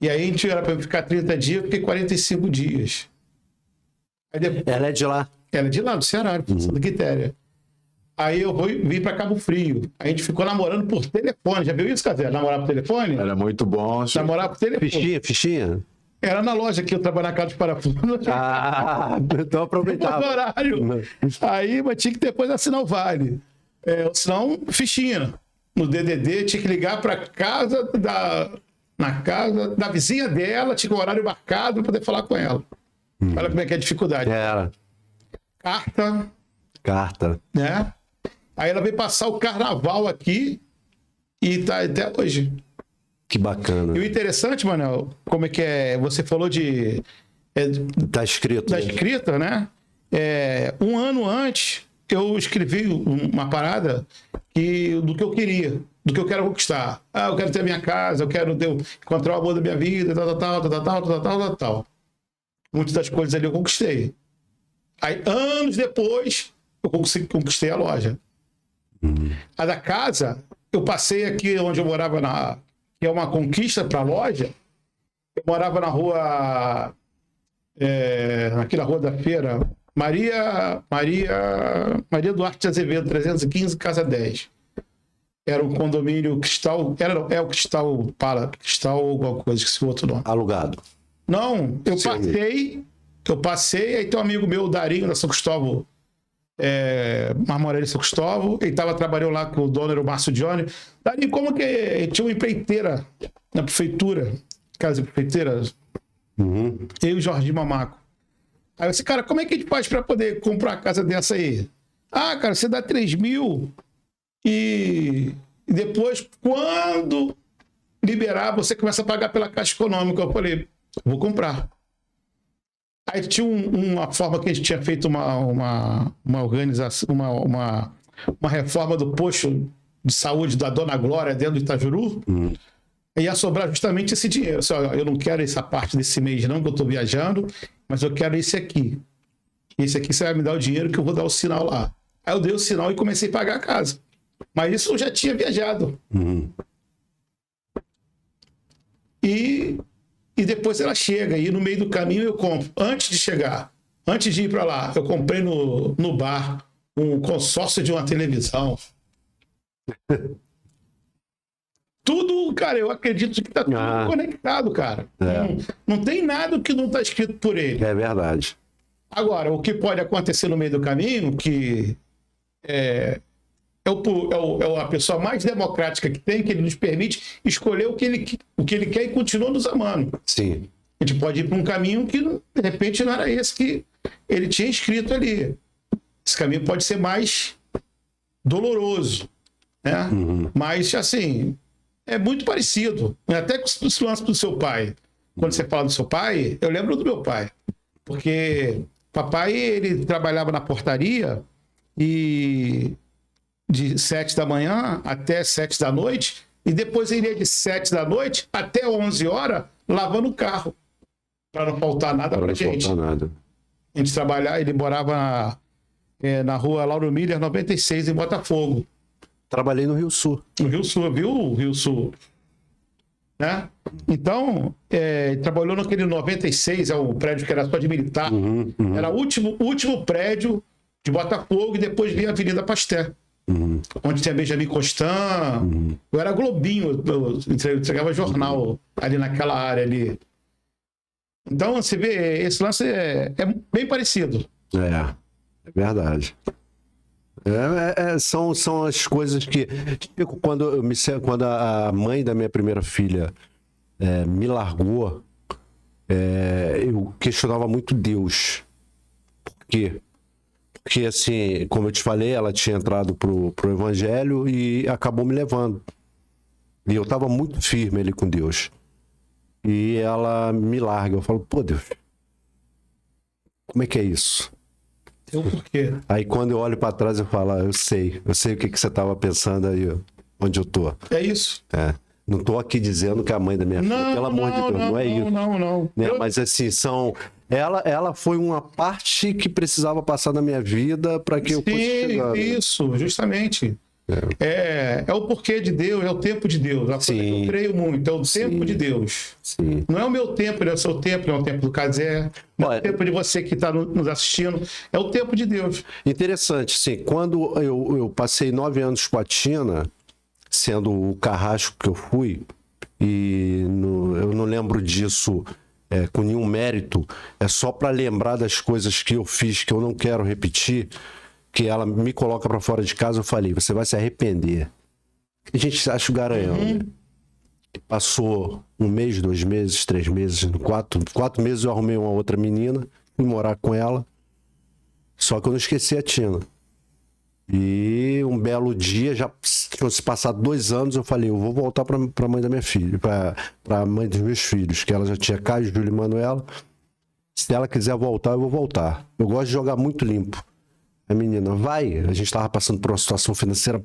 E aí a gente era para ficar 30 dias, eu fiquei 45 dias. Aí depois, Ela é de lá. ela é de lá, do Ceará, de Santa Quitéria. Aí eu vim para Cabo Frio. A gente ficou namorando por telefone. Já viu isso, Café? Namorar por telefone? Era muito bom. Namorar por telefone. Fichinha? Era na loja que eu trabalhava na casa de parafuso. Ah, então aproveitava. No horário. Aí, mas tinha que depois assinar o vale. Senão, fichinha. No DDD, tinha que ligar para casa na casa da vizinha dela, tinha um horário marcado para poder falar com ela. Olha como é que é a dificuldade. Era. Carta, né? Aí ela veio passar o carnaval aqui e tá até hoje. Que bacana. E o interessante, Manel, como é que é? Você falou Tá escrito. da escrita, né? Um ano antes, eu escrevi uma parada do que eu queria, do que eu quero conquistar. Eu quero ter a minha casa, eu quero encontrar o amor da minha vida, tal. Muitas das coisas ali eu conquistei. Aí, anos depois, eu conquistei a loja. A da casa, eu passei aqui onde eu morava, que é uma conquista para a loja. Eu morava na rua, naquela rua da feira, Maria Duarte de Azevedo, 315, casa 10. Era um condomínio Cristal, o Cristal alguma coisa, esqueci o outro nome. Alugado. Não, eu passei, aí tem um amigo meu, o Darinho, da São Cristóvão, Marmorelli São Cristóvão, ele estava trabalhando lá com o dono, era o Márcio Johnny. Darinho, como que tinha uma empreiteira na prefeitura, casa de prefeiteira, eu e o Jorginho Mamaco. Aí eu disse, cara, como é que a gente faz para poder comprar uma casa dessa aí? Cara, você dá 3 mil e depois, quando liberar, você começa a pagar pela Caixa Econômica. Eu falei, vou comprar. Aí tinha uma forma que a gente tinha feito uma organização, uma reforma do posto de saúde da Dona Glória dentro do Itajuru. E ia sobrar justamente esse dinheiro. Eu não quero essa parte desse mês não, que eu estou viajando, mas eu quero esse aqui. Esse aqui você vai me dar o dinheiro que eu vou dar o sinal lá. Aí eu dei o sinal e comecei a pagar a casa. Mas isso eu já tinha viajado. E depois ela chega, e no meio do caminho eu compro. Antes de ir para lá, eu comprei no bar um consórcio de uma televisão. Tudo, cara, eu acredito que tá tudo conectado, cara. Não tem nada que não tá escrito por ele. É verdade. Agora, o que pode acontecer no meio do caminho, que é a pessoa mais democrática que tem, que ele nos permite escolher o que ele quer e continua nos amando. Sim. A gente pode ir para um caminho que, de repente, não era esse que ele tinha escrito ali. Esse caminho pode ser mais doloroso, né? Mas, assim, é muito parecido. Até com esse lance do seu pai. Quando você fala do seu pai, eu lembro do meu pai. Porque papai, ele trabalhava na portaria e de 7 da manhã até 7 da noite, e depois ele ia de 7 da noite até 11 horas lavando o carro, para não faltar nada para a gente. A gente trabalhava, ele morava na rua Lauro Miller, 96, em Botafogo. Trabalhei no Rio Sul. No Rio Sul, viu? O Rio Sul. Né? Então, ele trabalhou naquele 96, é o prédio que era só de militar. Era o último prédio de Botafogo, e depois vinha a Avenida Pasteur. Onde tem a Benjamin Constant. Eu era Globinho, eu entregava jornal ali naquela área ali. Então, você vê, esse lance é bem parecido. É verdade. São as coisas que... Tipo, quando a mãe da minha primeira filha me largou, eu questionava muito Deus. Por quê? Porque, assim, como eu te falei, ela tinha entrado pro evangelho e acabou me levando. E eu tava muito firme ali com Deus. E ela me larga. Eu falo, pô, Deus, como é que é isso? Tem um porquê. Aí quando eu olho pra trás, eu falo, eu sei o que você tava pensando aí, ó, onde eu tô. É isso. É. Não tô aqui dizendo que é a mãe da minha filha, pelo amor de Deus, não é isso. Não. Né? Mas assim, ela foi uma parte que precisava passar na minha vida para que eu fosse chegando. Isso, justamente. É o porquê de Deus, é o tempo de Deus. A coisa que eu creio muito, é o tempo de Deus. Sim. Não é o meu tempo, não é o seu tempo, não é o tempo do Casé, não é Olha, o tempo de você que está nos assistindo, é o tempo de Deus. Interessante, sim. Quando eu passei 9 anos com a Tina, sendo o carrasco que eu fui, e eu não lembro disso com nenhum mérito, é só para lembrar das coisas que eu fiz que eu não quero repetir, que ela me coloca para fora de casa, eu falei, você vai se arrepender. A gente acha o garanhão, né? Passou 1 mês, 2 meses, 3 meses, 4 meses eu arrumei uma outra menina, fui morar com ela, só que eu não esqueci a Tina. E um belo dia, já tinham se passado 2 anos, eu falei, eu vou voltar para a mãe da minha filha, para a mãe dos meus filhos, que ela já tinha Caio, Júlia e Manuela. Se ela quiser voltar, eu vou voltar. Eu gosto de jogar muito limpo. A menina vai, a gente estava passando por uma situação financeira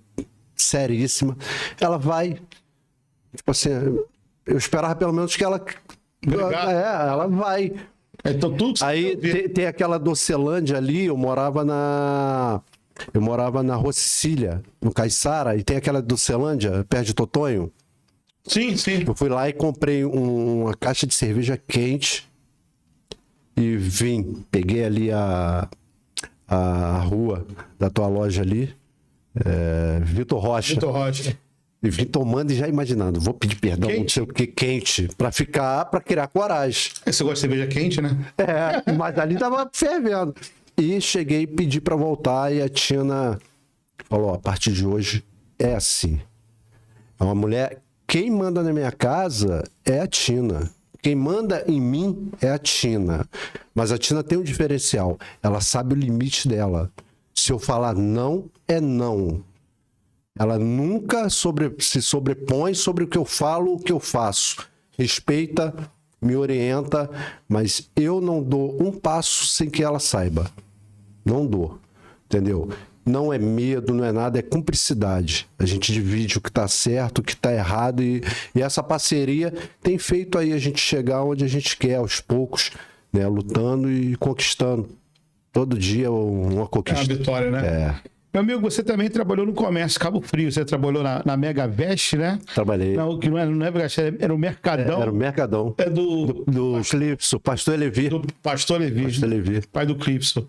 seríssima. Ela vai. Tipo assim, eu esperava pelo menos que ela. Ela vai. Então, tudo Aí tem aquela Docelândia ali, eu morava na Rua Sicília, no Caiçara, e tem aquela Docelândia, perto de Totonho. Sim. Eu fui lá e comprei uma caixa de cerveja quente e vim. Peguei ali a rua da tua loja ali, Vitor Rocha. E vim tomando e já imaginando, vou pedir perdão, Quente? não sei o que, quente, pra criar coragem. Você gosta de cerveja quente, né? Mas ali tava fervendo. E cheguei e pedi pra voltar e a Tina falou, a partir de hoje é assim. É uma mulher, quem manda na minha casa é a Tina. Quem manda em mim é a Tina. Mas a Tina tem um diferencial, ela sabe o limite dela. Se eu falar não, é não. Ela nunca se sobrepõe sobre o que eu falo, o que eu faço. Respeita, me orienta, mas eu não dou um passo sem que ela saiba. Não dou, entendeu? Não é medo, não é nada, é cumplicidade. A gente divide o que está certo, o que está errado e essa parceria tem feito aí a gente chegar onde a gente quer, aos poucos, né? Lutando e conquistando. Todo dia uma conquista. É uma vitória, né? Meu amigo, você também trabalhou no comércio, Cabo Frio. Você trabalhou na Mega Vest, né? Trabalhei. Não, que não era Mega Vest, era o Mercadão. Era o Mercadão. É do Clipso, Pastor Levi. Do Pastor Levi. Pastor Levi. Pai do Clipso.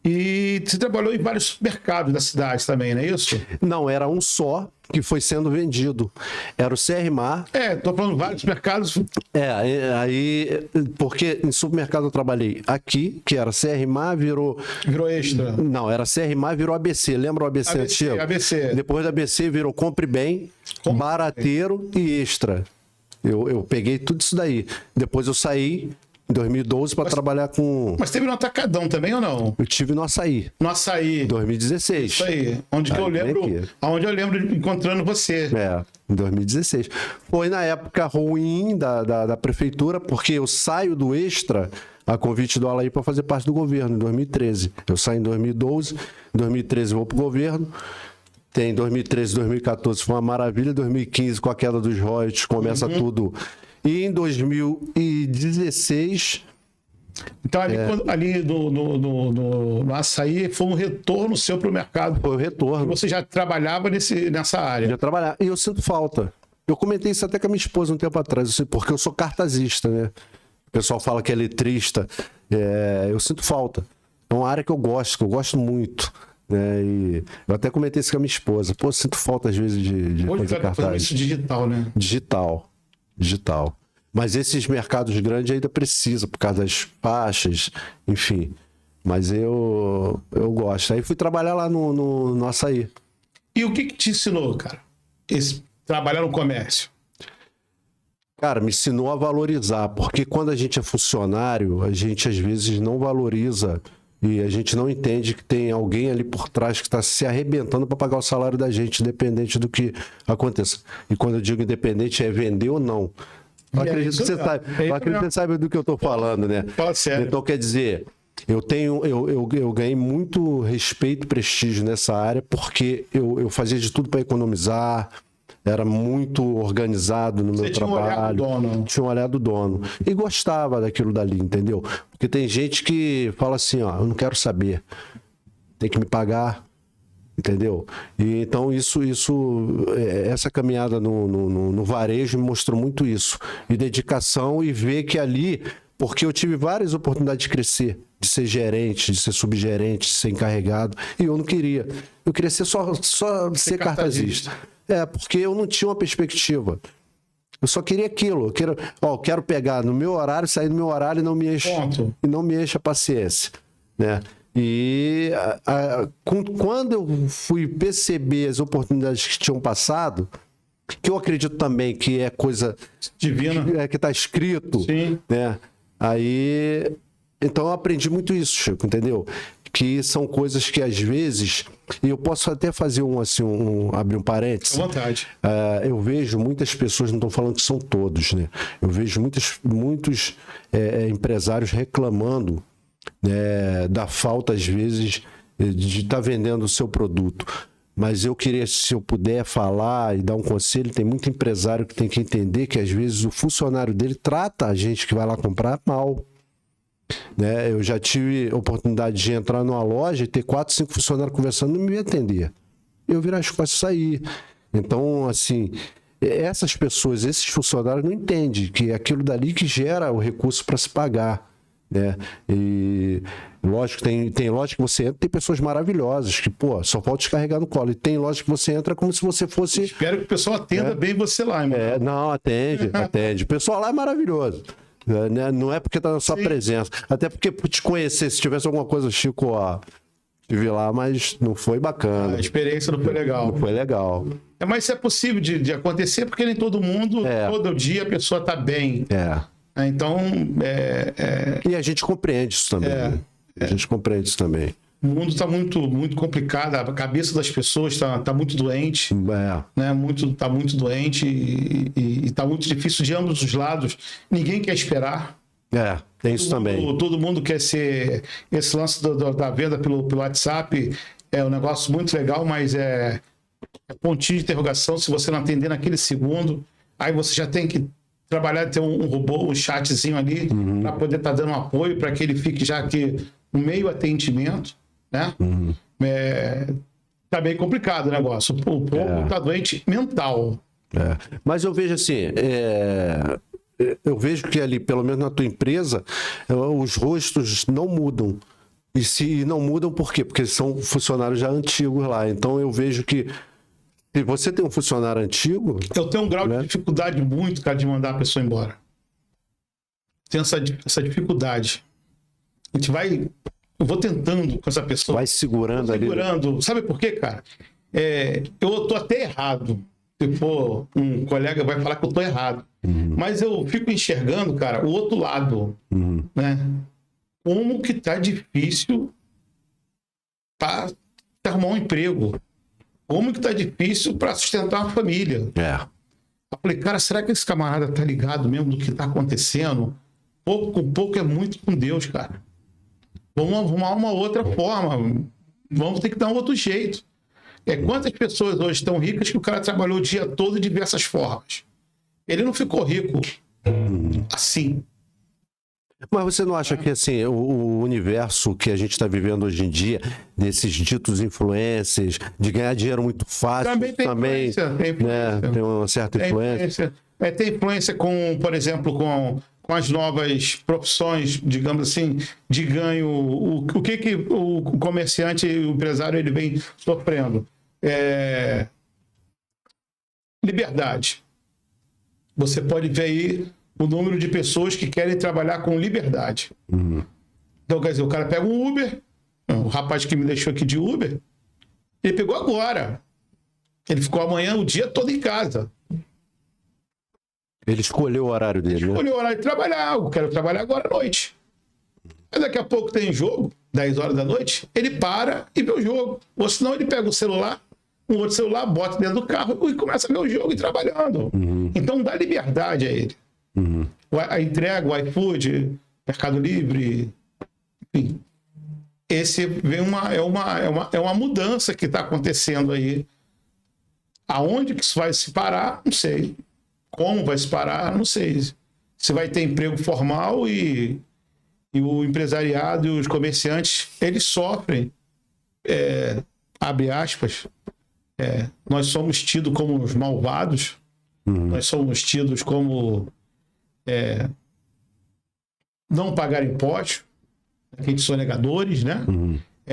E você trabalhou em vários supermercados da cidade também, não é isso? Não, era um só que foi sendo vendido. Era o CRMA. Tô falando vários mercados. Aí, porque em supermercado eu trabalhei aqui, que era CRMA, virou Extra. Não, era CRMA, virou ABC. Lembra o ABC antigo? ABC. Depois do ABC virou Compre Bem, Barateiro e Extra. Eu peguei tudo isso daí. Depois eu saí em 2012 para trabalhar com... Mas teve no Atacadão também ou não? Eu tive no Açaí. No Açaí. 2016. Isso aí. Onde eu lembro de encontrando você. Em 2016. Foi na época ruim da prefeitura, porque eu saio do Extra a convite do Alaí para fazer parte do governo, em 2013. Eu saio em 2012, em 2013 vou para o governo. Tem 2013, 2014 foi uma maravilha, 2015 com a queda dos royalties começa tudo. E em 2016... Então ali no Açaí foi um retorno seu para o mercado. Foi o retorno. Você já trabalhava nessa área. Já trabalhava. E eu sinto falta. Eu comentei isso até com a minha esposa um tempo atrás, porque eu sou cartazista, né? O pessoal fala que é letrista. Eu sinto falta. É uma área que eu gosto muito. Né? E eu até comentei isso com a minha esposa. Pô, eu sinto falta às vezes de Hoje fazer cartaz. Isso digital, né? Digital. Mas esses mercados grandes ainda precisam, por causa das faixas, enfim. Mas eu gosto. Aí fui trabalhar lá no Açaí. E o que te ensinou, cara? Trabalhar no comércio? Cara, me ensinou a valorizar, porque quando a gente é funcionário, a gente às vezes não valoriza e a gente não entende que tem alguém ali por trás que está se arrebentando para pagar o salário da gente, independente do que aconteça. E quando eu digo independente, é vender ou não. Eu acredito que você sabe, eu acredito que você sabe do que eu estou falando, né? Fala sério. Então, quer dizer, eu ganhei muito respeito e prestígio nessa área porque eu fazia de tudo para economizar, era muito organizado no meu trabalho. Tinha um olhar do dono. E gostava daquilo dali, entendeu? Porque tem gente que fala assim, ó, eu não quero saber. Tem que me pagar, entendeu? E então essa caminhada no varejo me mostrou muito isso. E dedicação e ver que ali, porque eu tive várias oportunidades de crescer, de ser gerente, de ser subgerente, de ser encarregado, e eu não queria. Eu queria ser só ser cartazista. Porque eu não tinha uma perspectiva. Eu só queria aquilo. Eu quero pegar no meu horário, sair no meu horário e não me enche a paciência, né? E quando eu fui perceber as oportunidades que tinham passado, que eu acredito também que é coisa divina, que está escrito, sim, né? Aí, então eu aprendi muito isso, Chico, entendeu? Que são coisas que às vezes, e eu posso até fazer abrir um parênteses. À vontade. Eu vejo muitas pessoas, não estou falando que são todos, né? Eu vejo muitos empresários reclamando, né, da falta, às vezes, de estar vendendo o seu produto. Mas eu queria, se eu puder falar e dar um conselho, tem muito empresário que tem que entender que às vezes o funcionário dele trata a gente que vai lá comprar mal. Né? Eu já tive a oportunidade de entrar numa loja e ter 4, 5 funcionários conversando e não me atender. Eu virar as costas e sair. Então, assim, essas pessoas, esses funcionários não entendem que é aquilo dali que gera o recurso para se pagar. Né? E lógico, tem loja que você entra, tem pessoas maravilhosas que, só falta descarregar no colo. E tem loja que você entra como se você fosse... Espero que o pessoal atenda bem você lá, irmão. Não, atende. O pessoal lá é maravilhoso. Não é porque tá na sua presença. Até porque por te conhecer, se tivesse alguma coisa, Chico, estive lá, mas não foi bacana. A experiência não foi legal. Não foi legal. Mas isso é possível de acontecer, porque nem todo mundo, todo dia a pessoa tá bem. Então, E a gente compreende isso também. Né? A gente compreende isso também. O mundo está muito, muito complicado, a cabeça das pessoas está muito doente, né? Tá muito doente e está muito difícil de ambos os lados. Ninguém quer esperar. Tem isso também. Todo mundo quer ser... Esse lance da venda pelo WhatsApp é um negócio muito legal, mas é pontinho de interrogação. Se você não atender naquele segundo, aí você já tem que trabalhar, ter um robô, um chatzinho ali, para poder estar dando um apoio, para que ele fique já aqui no meio atendimento. Né? Tá bem complicado o negócio. O povo tá doente mental. Mas eu vejo assim, eu vejo que ali, pelo menos na tua empresa, os rostos não mudam. E não mudam por quê? Porque são funcionários já antigos lá. Então eu vejo que se você tem um funcionário antigo... Eu tenho um grau de dificuldade muito, cara, de mandar a pessoa embora. Tenho essa dificuldade. A gente vai... Eu vou tentando com essa pessoa. Vai segurando ali. Sabe por quê, cara? Eu tô até errado. Tipo, um colega vai falar que eu tô errado. Mas eu fico enxergando, cara, o outro lado. Né? Como que tá difícil para arrumar um emprego. Como que tá difícil para sustentar uma família. Eu falei, cara, será que esse camarada tá ligado mesmo do que tá acontecendo? Pouco com pouco é muito com Deus, cara. Vamos arrumar uma outra forma. Vamos ter que dar um outro jeito. Quantas pessoas hoje estão ricas que o cara trabalhou o dia todo de diversas formas? Ele não ficou rico assim. Mas você não acha que assim, o universo que a gente está vivendo hoje em dia, desses ditos influencers, de ganhar dinheiro muito fácil, também tem uma certa influência? Tem influência com, por exemplo, com as novas profissões, digamos assim, de ganho. O que o comerciante, o empresário, ele vem sofrendo? Liberdade. Você pode ver aí o número de pessoas que querem trabalhar com liberdade. Então, quer dizer, o cara pega um Uber, o rapaz que me deixou aqui de Uber, ele pegou agora. Ele ficou amanhã o dia todo em casa. Ele escolheu o horário dele, né? Escolheu o horário de trabalhar. Eu quero trabalhar agora à noite. Aí daqui a pouco tem jogo, 10 horas da noite, ele para e vê o jogo. Ou senão ele pega o celular, um outro celular, bota dentro do carro e começa a ver o jogo e trabalhando. Então dá liberdade a ele. A entrega, o iFood, Mercado Livre, enfim. Esse vem é uma mudança que está acontecendo aí. Aonde que isso vai se parar, não sei. Como vai se parar, não sei. Se vai ter emprego formal e o empresariado e os comerciantes, eles sofrem, abre aspas, nós somos tidos como os malvados, nós somos tidos como não pagar impostos, que a gente sonegadores, né?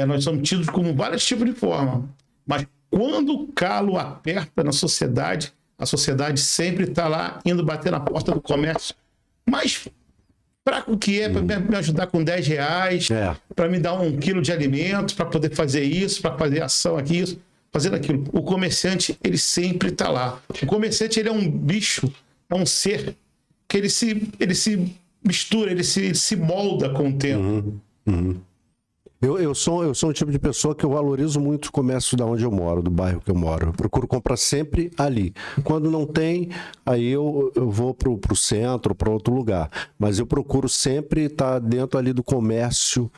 Nós somos tidos como vários tipos de forma. Mas quando o calo aperta na sociedade, a sociedade sempre está lá indo bater na porta do comércio. Mas para o que para me ajudar com R$10, para me dar 1 quilo de alimento, para poder fazer isso, para fazer ação aqui, isso, fazendo aquilo. O comerciante, ele sempre está lá. O comerciante, ele é um bicho, é um ser que ele se mistura, ele se molda com o tempo. Eu sou um tipo de pessoa que eu valorizo muito o comércio da onde eu moro, do bairro que eu moro. Eu procuro comprar sempre ali. Quando não tem, aí eu vou pro centro, para outro lugar. Mas eu procuro sempre estar dentro ali do comércio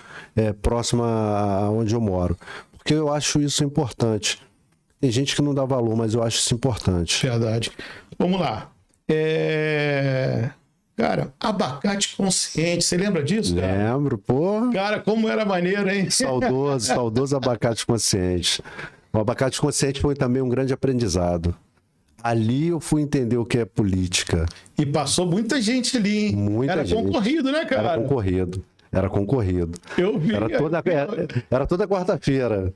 próximo a onde eu moro. Porque eu acho isso importante. Tem gente que não dá valor, mas eu acho isso importante. Verdade. Vamos lá. Cara, abacate consciente, você lembra disso? Cara? Lembro, pô. Cara, como era maneiro, hein? Saudoso abacate consciente. O abacate consciente foi também um grande aprendizado. Ali eu fui entender o que é política. E passou muita gente ali, hein? Muita gente. Concorrido, né, cara? Era concorrido. Eu vi. Era toda quarta-feira.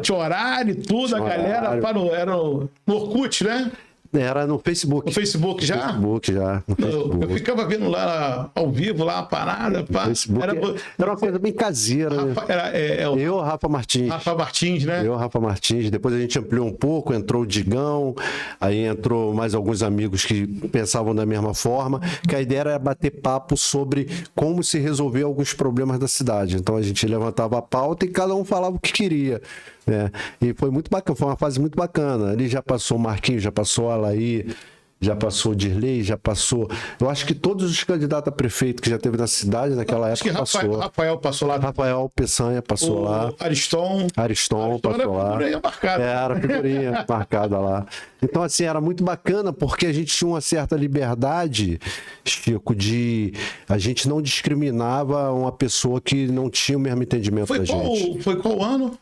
Tinha horário, tudo, a galera era no Orkut, né? Era no Facebook. No Facebook já? No Facebook. Eu ficava vendo lá ao vivo, lá a parada. Era uma coisa bem caseira. Rafa Martins. Rafa Martins, né? Rafa Martins. Depois a gente ampliou um pouco, entrou o Digão, aí entrou mais alguns amigos que pensavam da mesma forma, que a ideia era bater papo sobre como se resolver alguns problemas da cidade. Então a gente levantava a pauta e cada um falava o que queria. E foi muito bacana, foi uma fase muito bacana. Ali já passou o Marquinhos, já passou a Alaí, já passou o Dirley, já passou. Eu acho que todos os candidatos a prefeito que já teve na cidade naquela época passou. Rafael passou lá. Rafael Peçanha passou lá. Ariston passou lá. Era figurinha marcada lá. Então, assim, era muito bacana porque a gente tinha uma certa liberdade, Chico, a gente não discriminava uma pessoa que não tinha o mesmo entendimento da gente. Foi qual ano?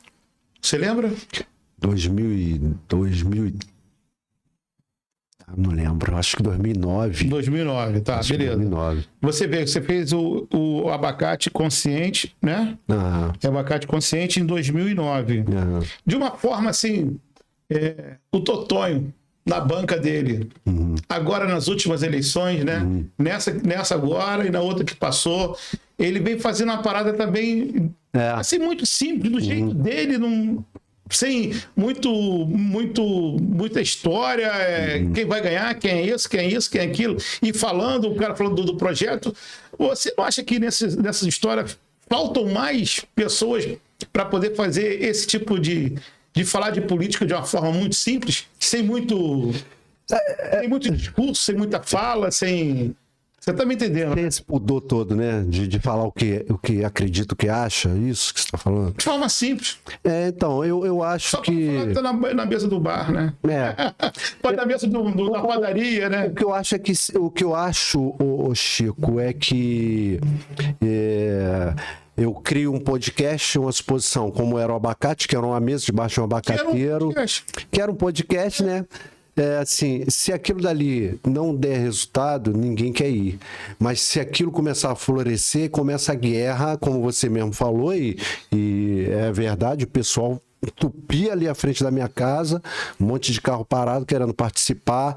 Você lembra? 2000 não lembro, acho que 2009. 2009, tá, acho beleza. 2009. Você fez o abacate consciente, né? Abacate consciente em 2009. De uma forma assim, o Totonho na banca dele. Agora nas últimas eleições, né? Nessa agora e na outra que passou, ele vem fazendo uma parada também assim muito simples, do jeito dele, sem muita história, quem vai ganhar, quem é isso, quem é isso, quem é aquilo, e o cara falando do projeto. Você não acha que nessas histórias faltam mais pessoas para poder fazer esse tipo de falar de política de uma forma muito simples, sem muito discurso, sem muita fala, sem... Você tá me entendendo? Tem esse pudor todo, né? De falar o que acredita, o que acha, isso que você tá falando. De forma simples. Então, eu acho só que... Só tá na mesa do bar, né? Pode na mesa da padaria, né? O que eu acho, Chico, é que... eu crio um podcast, uma exposição, como era o abacate, que era uma mesa debaixo de um abacateiro. Que era um podcast, né? Assim, se aquilo dali não der resultado, ninguém quer ir. Mas se aquilo começar a florescer, começa a guerra, como você mesmo falou, e é verdade, o pessoal entupia ali à frente da minha casa, um monte de carro parado querendo participar.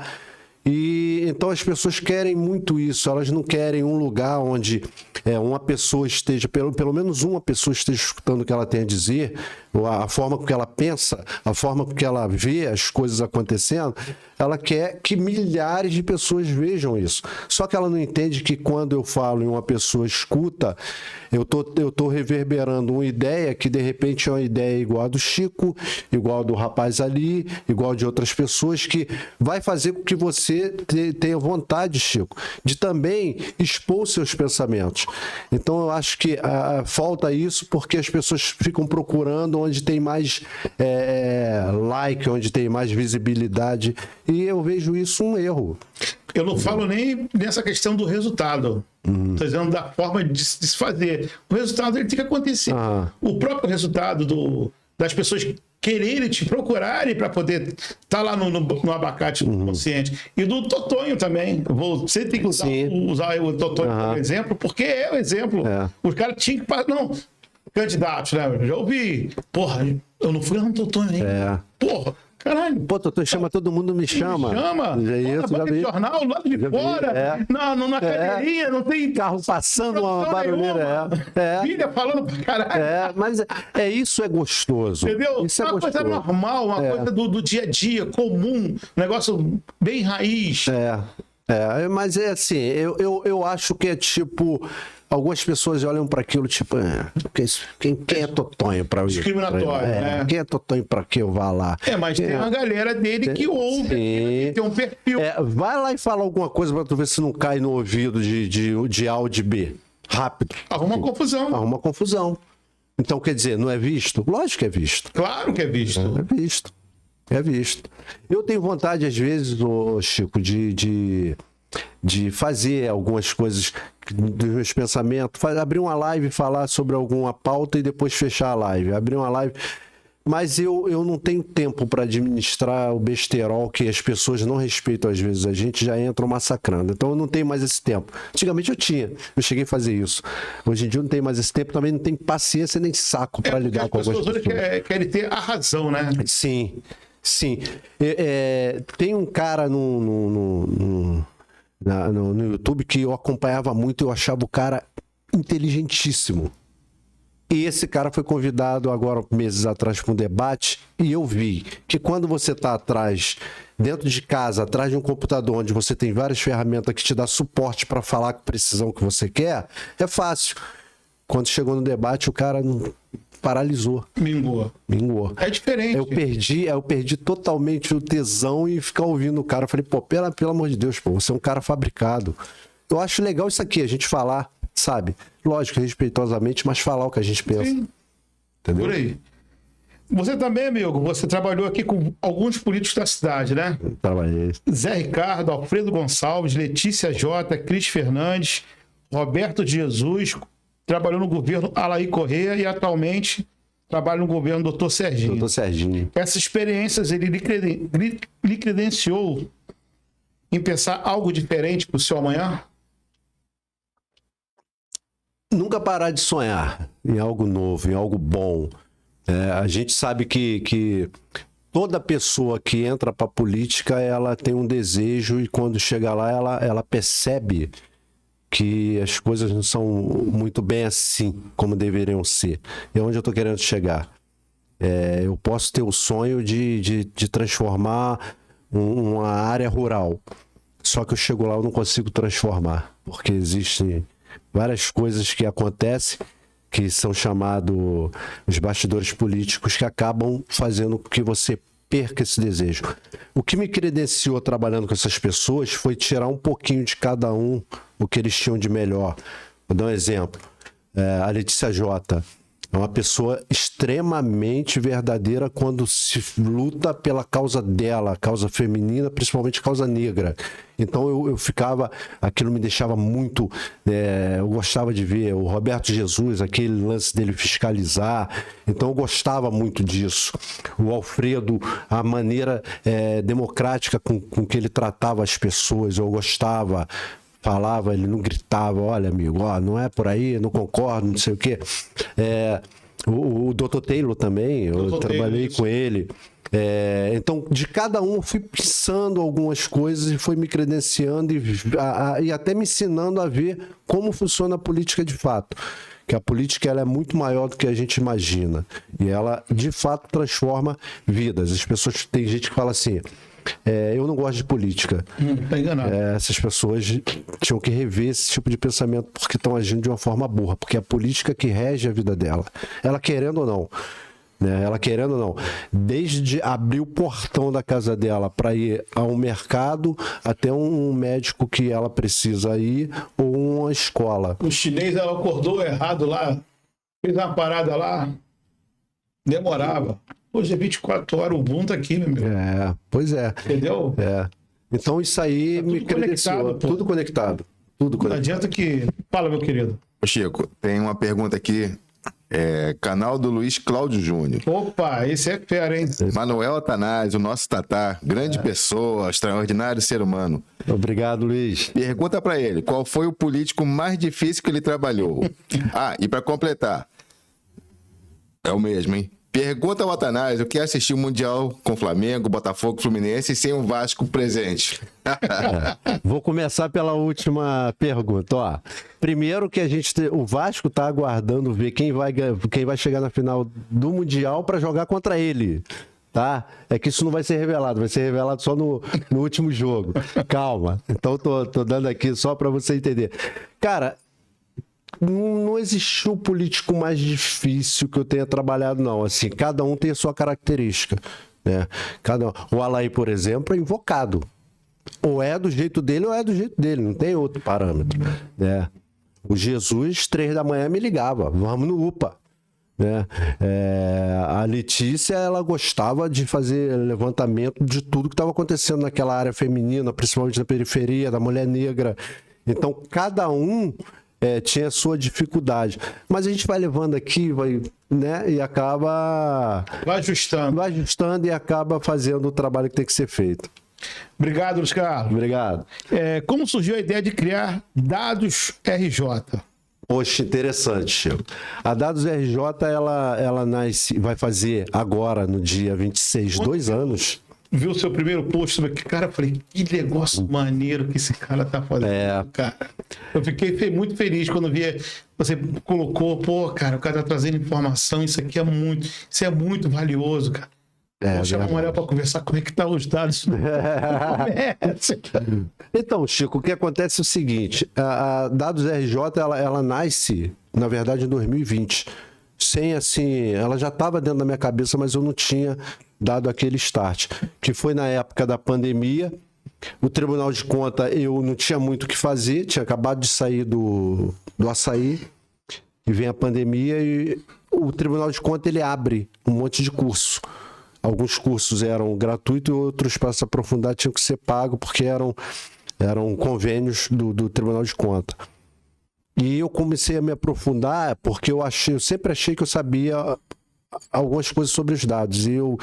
E então as pessoas querem muito isso, elas não querem um lugar onde uma pessoa esteja, pelo menos uma pessoa esteja escutando o que ela tem a dizer, ou a forma com que ela pensa, a forma com que ela vê as coisas acontecendo. Ela quer que milhares de pessoas vejam isso. Só que ela não entende que quando eu falo e uma pessoa escuta, eu tô reverberando uma ideia que de repente é uma ideia igual a do Chico, igual a do rapaz ali, igual de outras pessoas, que vai fazer com que você tenha vontade, Chico, de também expor seus pensamentos. Então eu acho que falta isso porque as pessoas ficam procurando onde tem mais like, onde tem mais visibilidade, e eu vejo isso um erro. Eu não falo nem nessa questão do resultado. Estou dizendo da forma de se fazer. O resultado ele tem que acontecer. O próprio resultado das pessoas quererem te procurarem para poder estar lá no abacate consciente. E do Totonho também. Você tem que usar o Totonho como exemplo, porque é o exemplo. Os caras tinham que... Não, candidatos, né? Eu já ouvi. Porra, eu não fui lá no Totonho ainda. Porra. Caralho. Pô, Totonho chama todo mundo, me chama. Já vi. Jornal, lado de fora, na cadeirinha, não tem... Carro passando, uma barulheira. Filha falando pra caralho. Mas isso é gostoso. Entendeu? Isso é uma gostoso. Coisa normal, uma coisa do dia a dia, comum, um negócio bem raiz. Mas é assim, eu acho que é tipo... Algumas pessoas olham para aquilo tipo, quem é Totonho para eu ir? Discriminatório, né? Quem é Totonho para que eu vá lá? Mas tem uma galera dele que ouve, tem um perfil. Vai lá e fala alguma coisa para tu ver se não cai no ouvido de A ou de B. Rápido. Arruma confusão. Então, quer dizer, não é visto? Lógico que é visto. Claro que é visto. É visto. Eu tenho vontade, às vezes, Chico, de fazer algumas coisas dos meus pensamentos, abrir uma live e falar sobre alguma pauta e depois fechar a live, abrir uma live, mas eu não tenho tempo para administrar o besterol que as pessoas não respeitam às vezes, a gente já entra massacrando, então eu não tenho mais esse tempo. Antigamente eu cheguei a fazer isso, hoje em dia eu não tenho mais esse tempo, também não tenho paciência nem saco para lidar com algumas pessoas. As pessoas querem ter a razão, né? Sim. Tem um cara no YouTube que eu acompanhava muito, eu achava o cara inteligentíssimo. E esse cara foi convidado agora, meses atrás, para um debate, e eu vi que quando você está dentro de casa, atrás de um computador, onde você tem várias ferramentas que te dá suporte para falar com precisão que você quer, é fácil. Quando chegou no debate, o cara paralisou. Mingou. É diferente. Eu perdi totalmente o tesão e ficar ouvindo o cara. Eu falei, pelo amor de Deus, você é um cara fabricado. Eu acho legal isso aqui, a gente falar, sabe? Lógico, respeitosamente, mas falar o que a gente pensa. Sim. Entendeu? Por aí. Você também, amigo, você trabalhou aqui com alguns políticos da cidade, né? Trabalhei. Zé Ricardo, Alfredo Gonçalves, Letícia Jota, Cris Fernandes, Roberto de Jesus, trabalhou no governo Alaí Correia e atualmente trabalha no governo Dr. Serginho. Dr. Serginho. Essas experiências ele lhe credenciou em pensar algo diferente para o seu amanhã? Nunca parar de sonhar em algo novo, em algo bom. A gente sabe que toda pessoa que entra para a política, ela tem um desejo e quando chega lá, ela percebe que as coisas não são muito bem assim como deveriam ser. E onde eu estou querendo chegar? Eu posso ter o sonho de transformar uma área rural. Só que eu chego lá, eu não consigo transformar. Porque existem várias coisas que acontecem, que são chamados os bastidores políticos, que acabam fazendo com que você perca esse desejo. O que me credenciou trabalhando com essas pessoas foi tirar um pouquinho de cada um o que eles tinham de melhor. Vou dar um exemplo. A Letícia Jota é uma pessoa extremamente verdadeira quando se luta pela causa dela, a causa feminina, principalmente a causa negra. Então eu ficava, aquilo me deixava muito, eu gostava de ver o Roberto Jesus, aquele lance dele fiscalizar, então eu gostava muito disso. O Alfredo, a maneira democrática com que ele tratava as pessoas, eu gostava. Falava, ele não gritava, olha amigo, não é por aí, não concordo, não sei o quê. O Dr. Taylor também, eu trabalhei com ele. Então, de cada um, eu fui pensando algumas coisas e foi me credenciando e até me ensinando a ver como funciona a política de fato. Que a política ela é muito maior do que a gente imagina. E ela, de fato, transforma vidas. As pessoas, tem gente que fala assim, eu não gosto de política. Tá enganado. Essas pessoas tinham que rever esse tipo de pensamento porque estão agindo de uma forma burra. Porque é a política que rege a vida dela. Ela querendo ou não. Ela querendo ou não, desde abrir o portão da casa dela para ir ao mercado até um médico que ela precisa ir ou uma escola. O chinês, ela acordou errado lá, fez uma parada lá, demorava. Hoje é 24 horas, o boom tá aqui, meu amigo. Pois é. Entendeu? Então isso aí me credenciou. Tudo conectado. Tudo Não conectado. adianta que... Fala, meu querido. Chico, tem uma pergunta aqui. Canal do Luiz Cláudio Júnior. Opa, esse é fera, hein? Manuel Atanásio, o nosso Tatá, grande pessoa, extraordinário ser humano. Obrigado, Luiz. Pergunta pra ele, qual foi o político mais difícil que ele trabalhou? E pra completar, é o mesmo, hein? Pergunta ao Atanásio o que assistiu o Mundial com Flamengo, Botafogo, Fluminense sem o Vasco presente. Vou começar pela última pergunta. Primeiro que o Vasco está aguardando ver quem vai chegar na final do Mundial para jogar contra ele. Tá? É que isso não vai ser revelado só no último jogo. Calma. Então tô dando aqui só para você entender. Cara, não existiu político mais difícil que eu tenha trabalhado, não. Assim, cada um tem a sua característica, né? O Alaí, por exemplo, é invocado. Ou é do jeito dele ou é do jeito dele, não tem outro parâmetro, né? O Jesus, 3 da manhã, me ligava, vamos no UPA, né? A Letícia, ela gostava de fazer levantamento de tudo que estava acontecendo naquela área feminina, principalmente na periferia, da mulher negra. Então, cada um tinha a sua dificuldade. Mas a gente vai levando aqui, né? E acaba... Vai ajustando e acaba fazendo o trabalho que tem que ser feito. Obrigado, Luiz Carlos. Obrigado. Como surgiu a ideia de criar Dados RJ? Poxa, interessante, Chico. A Dados RJ, ela nasce, vai fazer agora, no dia 26, 2 anos. Viu o seu primeiro post sobre aquele cara? Eu falei, que negócio maneiro que esse cara tá fazendo, cara. Eu fiquei muito feliz quando vi, você colocou, cara, o cara tá trazendo informação, isso é muito valioso, cara. Vou chamar o Manuel para conversar como é que tá os dados. Então, Chico, o que acontece é o seguinte, a Dados RJ, ela nasce, na verdade, em 2020. Sem, assim, ela já estava dentro da minha cabeça, mas eu não tinha dado aquele start. Que foi na época da pandemia. O Tribunal de Contas, eu não tinha muito o que fazer, tinha acabado de sair do açaí, e vem a pandemia, e o Tribunal de Contas, ele abre um monte de curso. Alguns cursos eram gratuitos e outros, para se aprofundar, tinham que ser pagos, porque eram convênios do Tribunal de Contas. E eu comecei a me aprofundar porque eu sempre achei que eu sabia algumas coisas sobre os dados. E eu,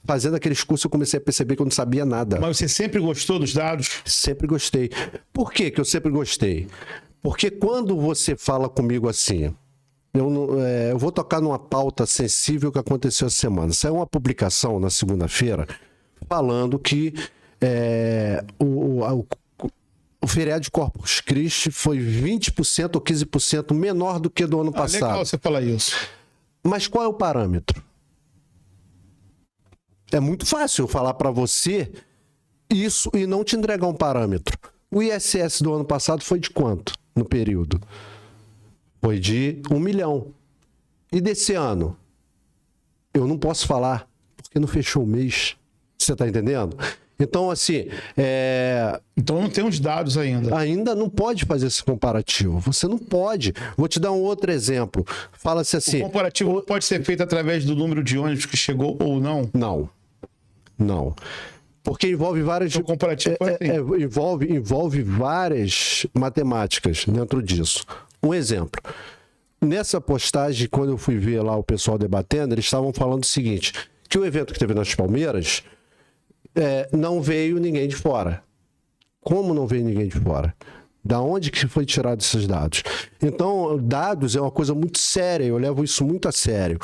fazendo aqueles cursos, eu comecei a perceber que eu não sabia nada. Mas você sempre gostou dos dados? Sempre gostei. Por que eu sempre gostei? Porque quando você fala comigo assim... Eu vou tocar numa pauta sensível que aconteceu essa semana. Saiu uma publicação na segunda-feira falando que o feriado de Corpus Christi foi 20% ou 15% menor do que do ano passado. Legal você falar isso. Mas qual é o parâmetro? É muito fácil eu falar para você isso e não te entregar um parâmetro. O ISS do ano passado foi de quanto no período? Foi de 1 milhão. E desse ano? Eu não posso falar, porque não fechou o mês. Você está entendendo? Então, assim... Então não tem os dados ainda. Ainda não pode fazer esse comparativo. Você não pode. Vou te dar um outro exemplo. Fala-se assim... O comparativo pode ser feito através do número de ônibus que chegou ou não? Não. Porque envolve várias... O comparativo envolve várias matemáticas dentro disso. Um exemplo. Nessa postagem, quando eu fui ver lá o pessoal debatendo, eles estavam falando o seguinte, que o evento que teve nas Palmeiras, não veio ninguém de fora. Como não veio ninguém de fora? Da onde que foi tirado esses dados? Então, dados é uma coisa muito séria, eu levo isso muito a sério.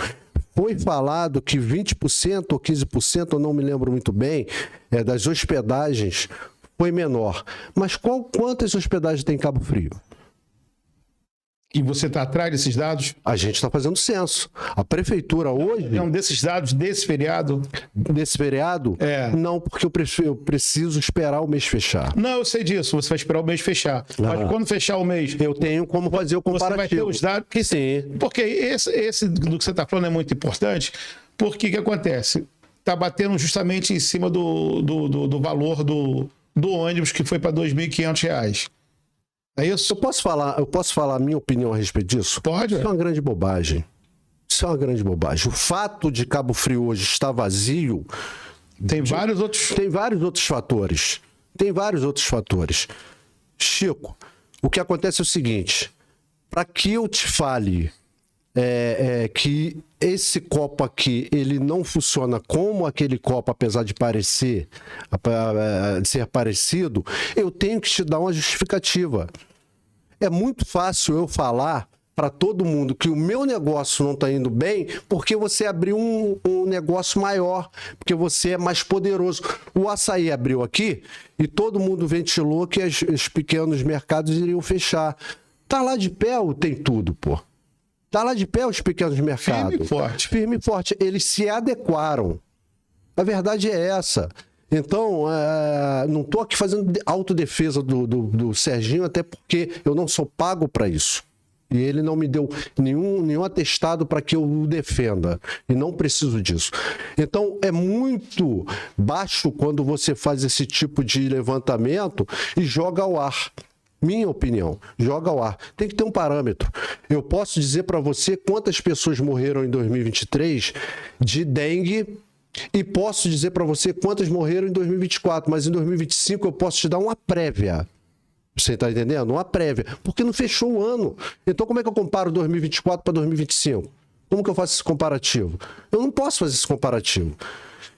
foi falado que 20% ou 15%, eu não me lembro muito bem, das hospedagens foi menor. Mas quantas hospedagens tem em Cabo Frio? E você está atrás desses dados? A gente está fazendo censo. A prefeitura hoje... Não, desses dados desse feriado? Desse feriado? Não, porque eu preciso esperar o mês fechar. Não, eu sei disso. Você vai esperar o mês fechar. Mas quando fechar o mês... Eu tenho como fazer o comparativo. Você vai ter os dados? Sim. Porque esse do que você está falando é muito importante. Porque o que acontece? Está batendo justamente em cima do valor do ônibus, que foi para R$ 2.500. É isso? Eu posso falar a minha opinião a respeito disso? Pode. Isso é uma grande bobagem. Isso é uma grande bobagem. O fato de Cabo Frio hoje estar vazio... Tem vários outros fatores. Tem vários outros fatores. Chico, o que acontece é o seguinte. Para que eu te fale que esse copo aqui, ele não funciona como aquele copo, apesar de ser parecido, eu tenho que te dar uma justificativa. É muito fácil eu falar para todo mundo que o meu negócio não está indo bem porque você abriu um negócio maior, porque você é mais poderoso. O açaí abriu aqui e todo mundo ventilou que os pequenos mercados iriam fechar. Tá lá de pé, tem tudo, pô. Tá lá de pé os pequenos mercados. Firme e forte. Firme e forte. Eles se adequaram. A verdade é essa. Então, não estou aqui fazendo autodefesa do Serginho, até porque eu não sou pago para isso. E ele não me deu nenhum atestado para que eu o defenda. E não preciso disso. Então, é muito baixo quando você faz esse tipo de levantamento e joga ao ar. Minha opinião, joga ao ar. Tem que ter um parâmetro. Eu posso dizer para você quantas pessoas morreram em 2023 de dengue e posso dizer para você quantas morreram em 2024, mas em 2025 eu posso te dar uma prévia. Você está entendendo? Uma prévia. Porque não fechou o ano. Então como é que eu comparo 2024 para 2025? Como que eu faço esse comparativo? Eu não posso fazer esse comparativo.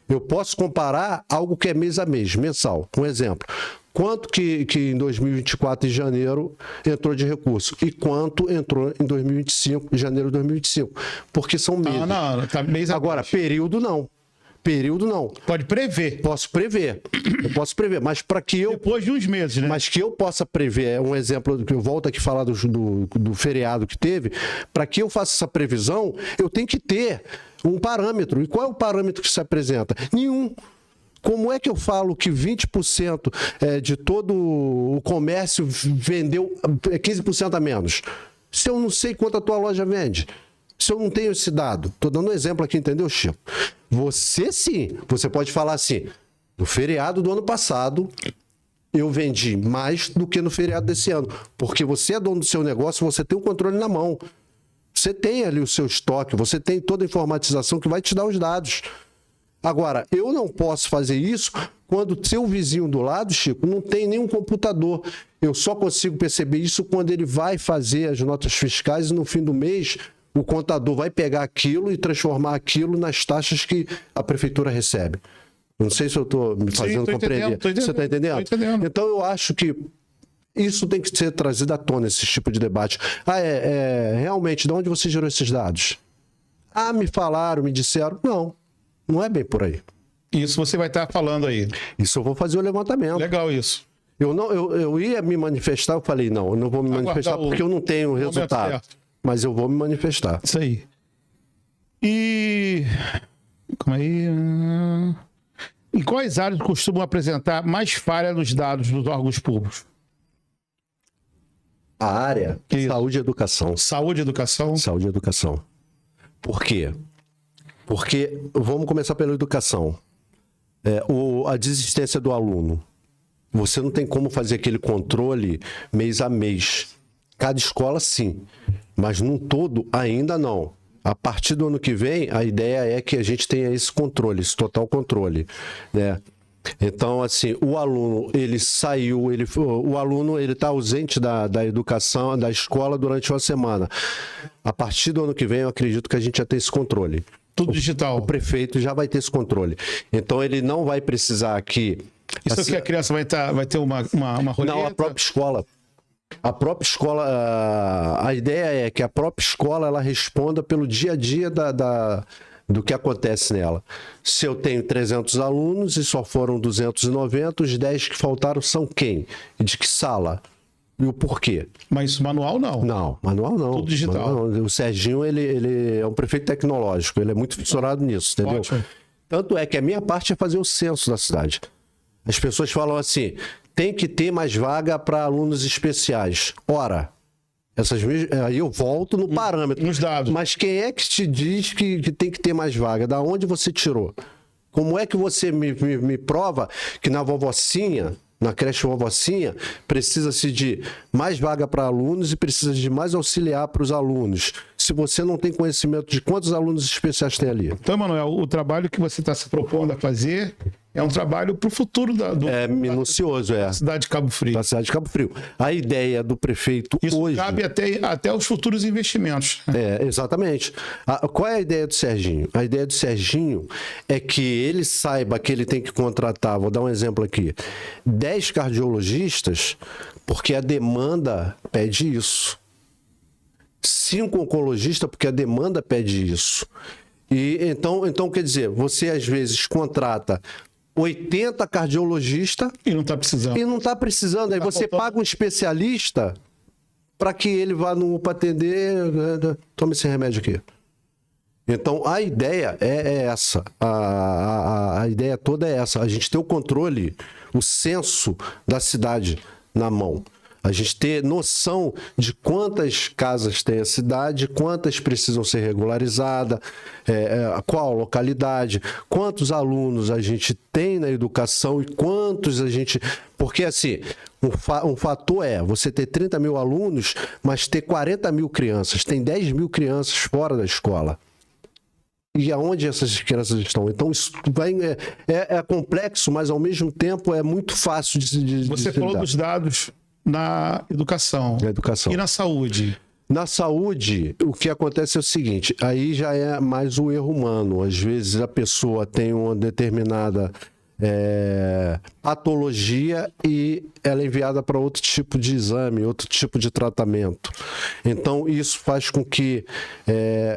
Eu posso comparar algo que é mês a mês, mensal. Um exemplo. Quanto que em 2024, em janeiro, entrou de recurso? E quanto entrou em 2025, em janeiro de 2025? Porque são meses. Não, tá mês a Agora, mês. período não. Período não. Pode prever. Posso prever. Eu posso prever, mas para que eu... Depois de uns meses, né? Mas que eu possa prever, um exemplo que eu volto aqui a falar do feriado que teve, para que eu faça essa previsão, eu tenho que ter um parâmetro. E qual é o parâmetro que se apresenta? Nenhum. Como é que eu falo que 20% de todo o comércio vendeu 15% a menos? Se eu não sei quanto a tua loja vende. Se eu não tenho esse dado. Estou dando um exemplo aqui, entendeu, Chico? Você sim, você pode falar assim, no feriado do ano passado, eu vendi mais do que no feriado desse ano. Porque você é dono do seu negócio, você tem o controle na mão. Você tem ali o seu estoque, você tem toda a informatização que vai te dar os dados. Agora, eu não posso fazer isso quando seu vizinho do lado, Chico, não tem nenhum computador. Eu só consigo perceber isso quando ele vai fazer as notas fiscais e no fim do mês o contador vai pegar aquilo e transformar aquilo nas taxas que a prefeitura recebe. Não sei se eu estou me fazendo compreender. Você está entendendo? Então eu acho que isso tem que ser trazido à tona, esse tipo de debate. Realmente, de onde você gerou esses dados? Me falaram, me disseram. Não é bem por aí. Isso você vai estar falando aí. Isso eu vou fazer o levantamento. Legal isso. Eu ia me manifestar, eu falei, não, eu não vou me manifestar porque eu não tenho resultado. Mas eu vou me manifestar. Isso aí. E... Calma aí. Em quais áreas costumam apresentar mais falha nos dados dos órgãos públicos? A área, saúde e educação. Saúde e educação? Saúde e educação. Por quê? Porque, vamos começar pela educação. A desistência do aluno. Você não tem como fazer aquele controle mês a mês. Cada escola, sim. Mas num todo, ainda não. A partir do ano que vem, a ideia é que a gente tenha esse controle, esse total controle, né? Então, assim, o aluno, ele saiu, o aluno, ele está ausente da educação, da escola durante uma semana. A partir do ano que vem, eu acredito que a gente já tem esse controle. Tudo digital. O prefeito já vai ter esse controle. Então, ele não vai precisar que... Isso aqui a criança vai ter uma roleta? Não, a própria escola. A própria escola, a ideia é que a própria escola ela responda pelo dia a dia do que acontece nela. Se eu tenho 300 alunos e só foram 290, os 10 que faltaram são quem? E de que sala? E o porquê? Mas manual não. Não, manual não. Tudo digital. Manual não. O Serginho, ele é um prefeito tecnológico, ele é muito fissurado nisso, entendeu? Ótimo. Tanto é que a minha parte é fazer o censo da cidade. As pessoas falam assim, tem que ter mais vaga para alunos especiais. Ora, aí eu volto no parâmetro. Nos dados. Mas quem é que te diz que tem que ter mais vaga? Da onde você tirou? Como é que você me prova que na vovocinha, na creche vovocinha, precisa-se de mais vaga para alunos e precisa de mais auxiliar para os alunos? Se você não tem conhecimento de quantos alunos especiais tem ali. Então, Manuel, o trabalho que você está se propondo a fazer é um trabalho para o futuro É minucioso, da cidade de Cabo Frio. Da cidade de Cabo Frio. A ideia do prefeito Isso hoje... cabe até os futuros investimentos. Exatamente. Qual é a ideia do Serginho? A ideia do Serginho é que ele saiba que ele tem que contratar, vou dar um exemplo aqui, 10 cardiologistas, porque a demanda pede isso. 5 oncologistas, porque a demanda pede isso. E então, quer dizer, você às vezes contrata 80 cardiologistas E não está precisando. e não está precisando. Aí você paga um especialista para que ele vá no para atender. Toma esse remédio aqui. Então a ideia é essa. A ideia toda é essa. A gente ter o controle, o censo da cidade na mão. A gente ter noção de quantas casas tem a cidade, quantas precisam ser regularizadas, qual localidade, quantos alunos a gente tem na educação e quantos a gente... Porque, assim, um fator é você ter 30 mil alunos, mas ter 40 mil crianças. Tem 10 mil crianças fora da escola. E aonde essas crianças estão? Então, isso é complexo, mas, ao mesmo tempo, é muito fácil de Você falou dos dados na educação. Na educação. E na saúde. Na saúde, o que acontece é o seguinte, aí já é mais o erro humano. Às vezes a pessoa tem uma determinada patologia e ela é enviada para outro tipo de exame, outro tipo de tratamento. Então isso faz com que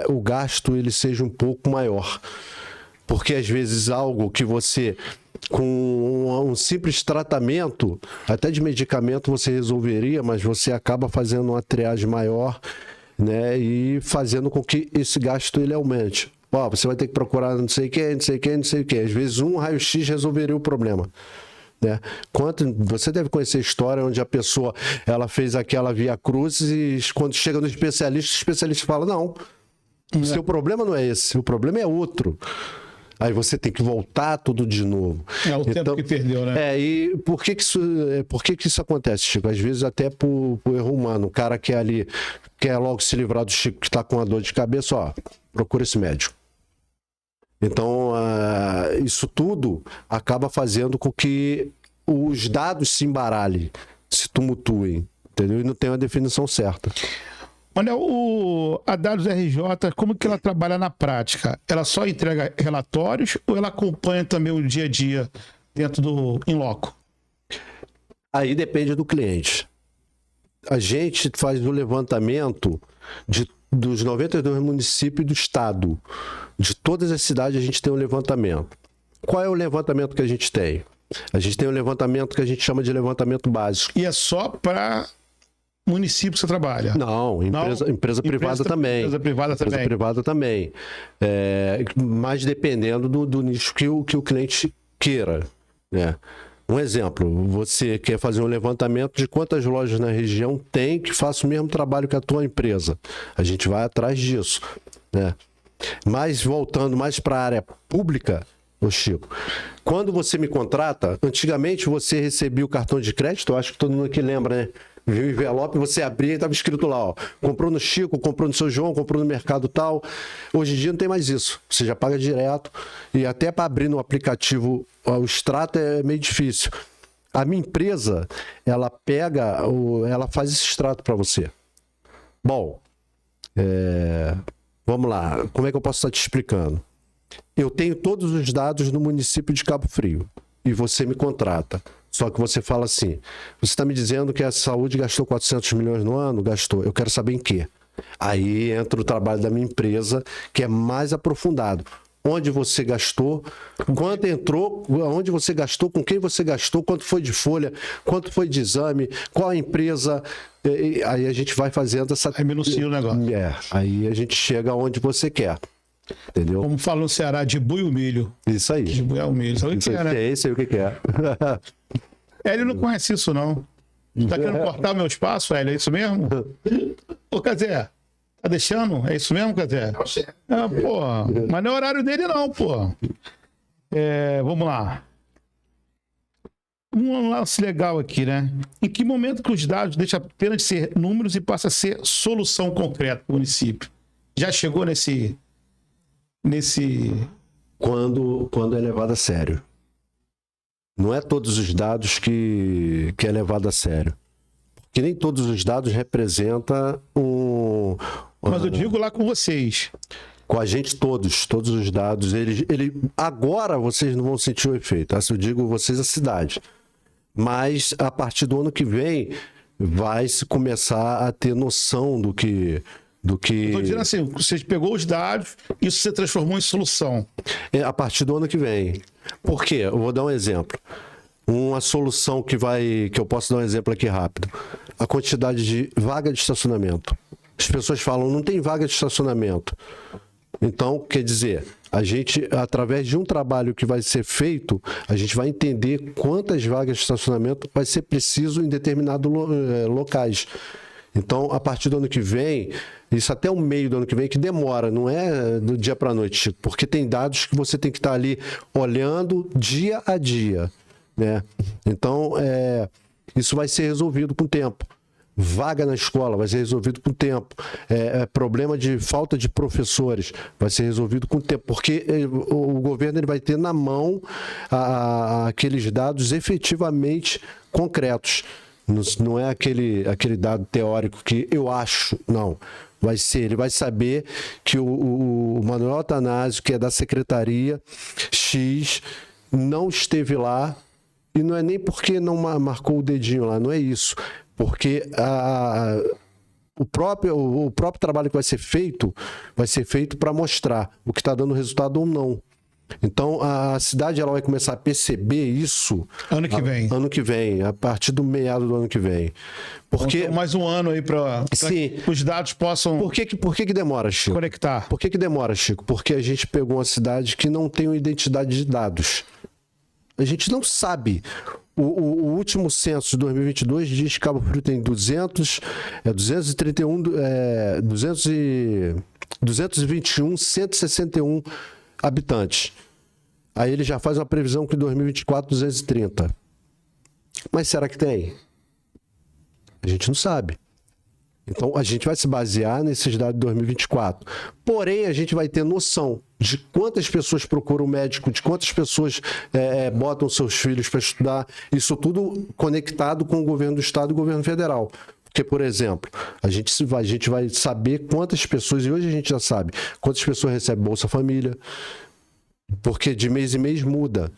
o gasto ele seja um pouco maior. Porque às vezes algo que você... com um simples tratamento, até de medicamento você resolveria, mas você acaba fazendo uma triagem maior, né, e fazendo com que esse gasto ele aumente. Você vai ter que procurar não sei quem, não sei quem, não sei quem. Às vezes um raio-x resolveria o problema. Né? Você deve conhecer a história onde a pessoa ela fez aquela via cruzes e quando chega no especialista, o especialista fala, não, o seu problema não é esse, o problema é outro. Aí você tem que voltar tudo de novo. É o tempo que perdeu, né? E por que isso acontece, Chico? Às vezes até por erro humano. O cara quer logo se livrar do Chico que está com uma dor de cabeça, procura esse médico. Então, isso tudo acaba fazendo com que os dados se embaralhem, se tumultuem, entendeu? E não tem uma definição certa. Olha, a Dados RJ, como que ela trabalha na prática? Ela só entrega relatórios ou ela acompanha também o dia a dia dentro do in loco? Aí depende do cliente. A gente faz o levantamento dos 92 municípios do estado. De todas as cidades a gente tem um levantamento. Qual é o levantamento que a gente tem? A gente tem um levantamento que a gente chama de levantamento básico. E é só para... município que você trabalha? Não, empresa privada também. Empresa privada também. Empresa privada também. Mas dependendo do nicho que o cliente queira. Né? Um exemplo, você quer fazer um levantamento de quantas lojas na região tem que faça o mesmo trabalho que a tua empresa. A gente vai atrás disso. Né? Mas voltando mais para a área pública, Chico, quando você me contrata, antigamente você recebia o cartão de crédito, eu acho que todo mundo aqui lembra, né? Viu o envelope, você abria e estava escrito lá, comprou no Chico, comprou no Seu João, comprou no mercado tal. Hoje em dia não tem mais isso. Você já paga direto e até para abrir no aplicativo o extrato é meio difícil. A minha empresa, ela faz esse extrato para você. Bom, vamos lá. Como é que eu posso estar te explicando? Eu tenho todos os dados no município de Cabo Frio e você me contrata. Só que você fala assim, você está me dizendo que a saúde gastou 400 milhões no ano? Gastou. Eu quero saber em quê? Aí entra o trabalho da minha empresa, que é mais aprofundado. Onde você gastou, quanto entrou, onde você gastou, com quem você gastou, quanto foi de folha, quanto foi de exame, qual a empresa. Aí a gente vai fazendo essa... Aí minucia o negócio. Aí a gente chega onde você quer. Entendeu? Como fala no Ceará, de bui o milho. Isso aí. De bui o milho. Sabe o que é, né? É isso aí o que é. Ele não conhece isso, não. Tá querendo cortar meu espaço, Hélio? É isso mesmo? Ô, Cazé, tá deixando? É isso mesmo, Cazé? Pô, mas não é horário dele, não, pô. Vamos lá. Um lance legal aqui, né? Em que momento que os dados deixam apenas de ser números e passa a ser solução concreta para o município? Já chegou nesse... Quando é levado a sério. Não é todos os dados que é levado a sério. Porque nem todos os dados representam Mas eu digo lá com vocês. Com a gente todos os dados. Agora vocês não vão sentir o efeito. Tá? Eu digo vocês, a cidade. Mas a partir do ano que vem vai se começar a ter noção do que... Estou dizendo assim, você pegou os dados e isso você transformou em solução. A partir do ano que vem. Por quê? Eu vou dar um exemplo. Uma solução que eu posso dar um exemplo aqui rápido. A quantidade de vaga de estacionamento. As pessoas falam, não tem vaga de estacionamento. Então, quer dizer, a gente, através de um trabalho que vai ser feito, a gente vai entender quantas vagas de estacionamento vai ser preciso em determinados locais. Então, a partir do ano que vem, isso até o meio do ano que vem, que demora, não é do dia para a noite, Chico, porque tem dados que você tem que estar ali olhando dia a dia, né? Então, isso vai ser resolvido com o tempo. Vaga na escola vai ser resolvido com o tempo. Problema de falta de professores vai ser resolvido com o tempo, porque o governo ele vai ter na mão aqueles dados efetivamente concretos. Não é aquele dado teórico que eu acho, não. Ele vai saber que o Manuel Attanasio, que é da Secretaria X, não esteve lá, e não é nem porque não marcou o dedinho lá, não é isso. Porque o próprio trabalho que vai ser feito para mostrar o que está dando resultado ou não. Então, a cidade ela vai começar a perceber isso... Ano que vem. Ano que vem, a partir do meado do ano que vem. Porque... Então, mais um ano aí para que os dados possam... Por que demora, Chico? Conectar. Por que demora, Chico? Porque a gente pegou uma cidade que não tem uma identidade de dados. A gente não sabe... O último censo de 2022 diz que Cabo Frio tem 221, 161 habitantes. Aí ele já faz uma previsão que em 2024, 230. Mas será que tem? A gente não sabe. Então, a gente vai se basear nesses dados de 2024. Porém, a gente vai ter noção de quantas pessoas procuram médico, de quantas pessoas botam seus filhos para estudar. Isso tudo conectado com o governo do estado e o governo federal. Porque, por exemplo, a gente vai saber quantas pessoas, e hoje a gente já sabe, quantas pessoas recebem Bolsa Família, porque de mês em mês muda.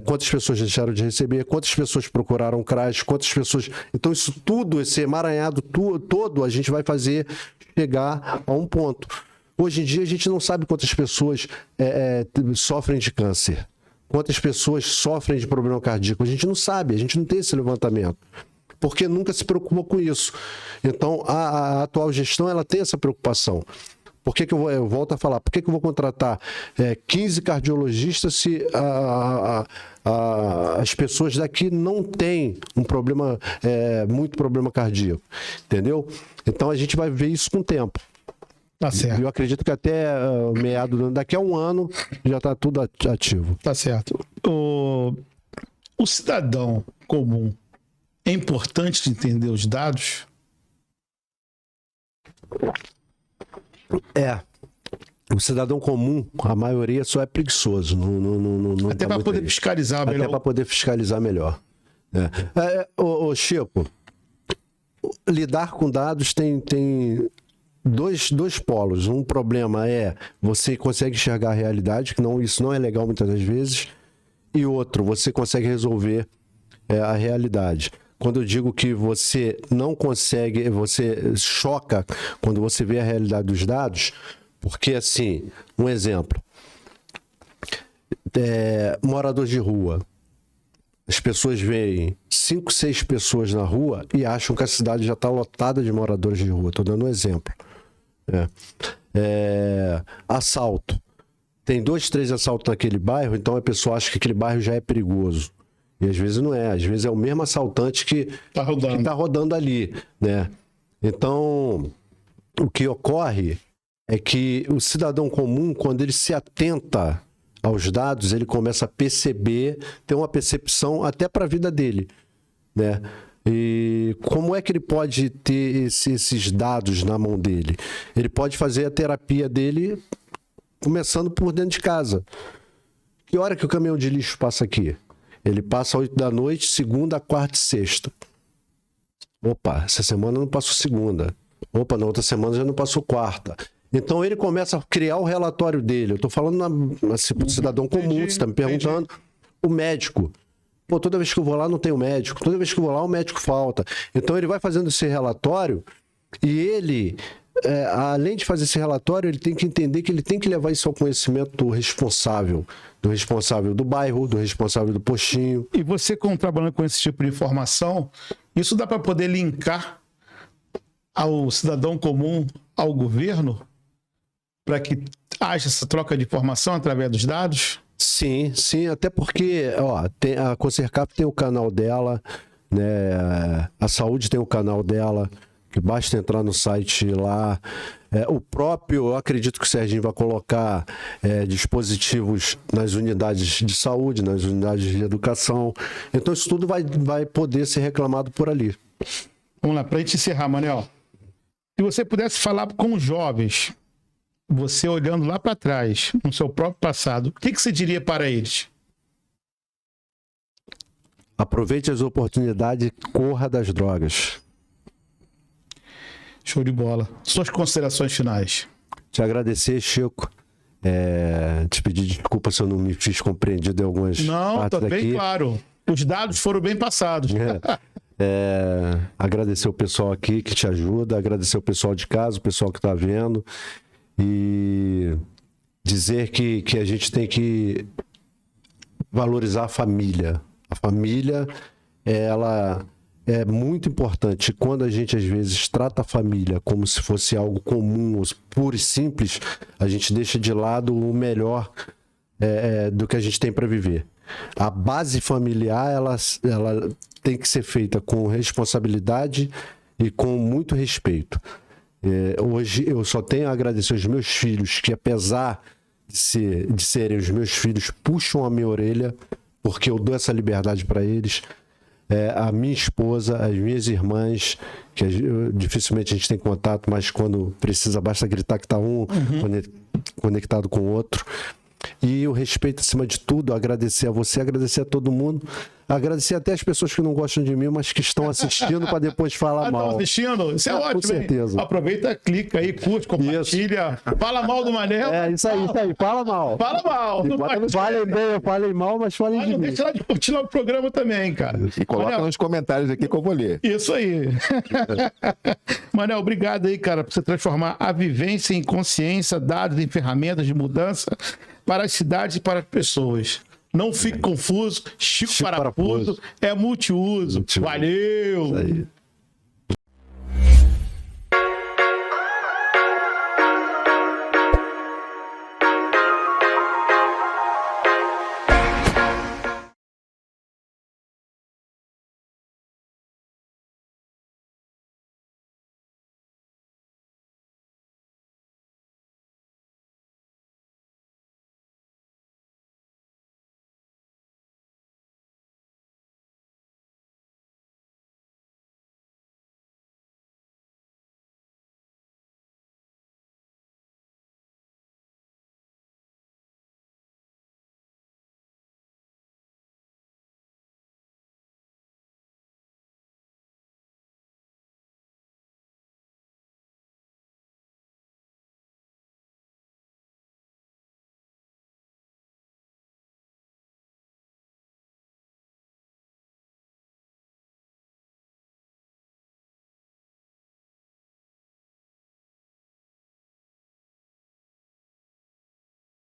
Quantas pessoas deixaram de receber, quantas pessoas procuraram CRAS, quantas pessoas... Então, isso tudo, esse emaranhado todo, a gente vai fazer chegar a um ponto. Hoje em dia, a gente não sabe quantas pessoas sofrem de câncer, quantas pessoas sofrem de problema cardíaco. A gente não sabe, a gente não tem esse levantamento, porque nunca se preocupou com isso. Então, a atual gestão ela tem essa preocupação. Por que eu volto a falar? Por que eu vou contratar 15 cardiologistas se as pessoas daqui não têm um problema, muito problema cardíaco? Entendeu? Então, a gente vai ver isso com o tempo. Tá certo. Eu acredito que até meado do ano, daqui a um ano, já está tudo ativo. Tá certo. O cidadão comum, é importante entender os dados? O cidadão comum, a maioria só é preguiçoso. Não até para poder fiscalizar melhor. Até para poder fiscalizar melhor. Chico, lidar com dados tem dois polos. Um problema você consegue enxergar a realidade, que isso não é legal muitas das vezes. E outro, você consegue resolver a realidade. Quando eu digo que você não consegue, você choca quando você vê a realidade dos dados, porque assim, um exemplo, morador de rua, as pessoas veem 5, 6 pessoas na rua e acham que a cidade já está lotada de moradores de rua. Estou dando um exemplo. Assalto. Tem 2, 3 assaltos naquele bairro, então a pessoa acha que aquele bairro já é perigoso. E às vezes não é. Às vezes é o mesmo assaltante que tá rodando ali, né? Então, o que ocorre é que o cidadão comum, quando ele se atenta aos dados, ele começa a perceber, ter uma percepção até para a vida dele, né? E como é que ele pode ter esses dados na mão dele? Ele pode fazer a terapia dele começando por dentro de casa. Que hora que o caminhão de lixo passa aqui? Ele passa às 8 da noite, segunda, quarta e sexta. Opa, essa semana não passou segunda. Opa, na outra semana já não passou quarta. Então ele começa a criar o relatório dele. Eu estou falando assim, pro cidadão comum, você está me perguntando. O médico. Pô, toda vez que eu vou lá não tem o médico. Toda vez que eu vou lá o médico falta. Então ele vai fazendo esse relatório e ele, além de fazer esse relatório, ele tem que entender que ele tem que levar isso ao conhecimento do responsável do bairro, do responsável do postinho. E você, como trabalhando com esse tipo de informação, isso dá para poder linkar ao cidadão comum, ao governo, para que haja essa troca de informação através dos dados? Sim, até porque a Consercap tem o canal dela, né? A saúde tem o canal dela, que basta entrar no site lá. O próprio, eu acredito que o Serginho vai colocar dispositivos nas unidades de saúde, nas unidades de educação. Então isso tudo vai poder ser reclamado por ali. Vamos lá, para a gente encerrar, Manel. Se você pudesse falar com os jovens, você olhando lá para trás, no seu próprio passado, o que você diria para eles? Aproveite as oportunidades e corra das drogas. Show de bola. Suas considerações finais. Te agradecer, Chico. Te pedir desculpa se eu não me fiz compreendido em algumas partes tá bem aqui. claro. Os dados foram bem passados. Agradecer o pessoal aqui que te ajuda, agradecer o pessoal de casa, o pessoal que está vendo, e dizer que a gente tem que valorizar a família. A família, ela é muito importante. Quando a gente, às vezes, trata a família como se fosse algo comum, puro e simples, a gente deixa de lado o melhor do que a gente tem para viver. A base familiar, ela tem que ser feita com responsabilidade e com muito respeito. Hoje eu só tenho a agradecer aos meus filhos, que apesar de serem os meus filhos, puxam a minha orelha, porque eu dou essa liberdade para eles. A minha esposa, as minhas irmãs, que dificilmente a gente tem contato, mas quando precisa basta gritar que está um conectado com o outro. E o respeito acima de tudo, agradecer a você, agradecer a todo mundo, agradecer até as pessoas que não gostam de mim, mas que estão assistindo para depois falar mal. Estão assistindo? Isso é ótimo, com certeza. Hein? Aproveita, clica aí, curte, compartilha. Isso. Fala mal do Manel. Isso aí, fala mal. Fala mal. Falem bem, falem mal, mas falem de mim. Não deixa lá de curtir lá o programa também, cara. E coloca nos comentários aqui que eu vou ler. Isso aí. Manel, obrigado aí, cara, por você transformar a vivência em consciência, dados em ferramentas de mudança para as cidades e para as pessoas. Não fique confuso. Chico Parafuso é multiuso. Valeu! Isso aí.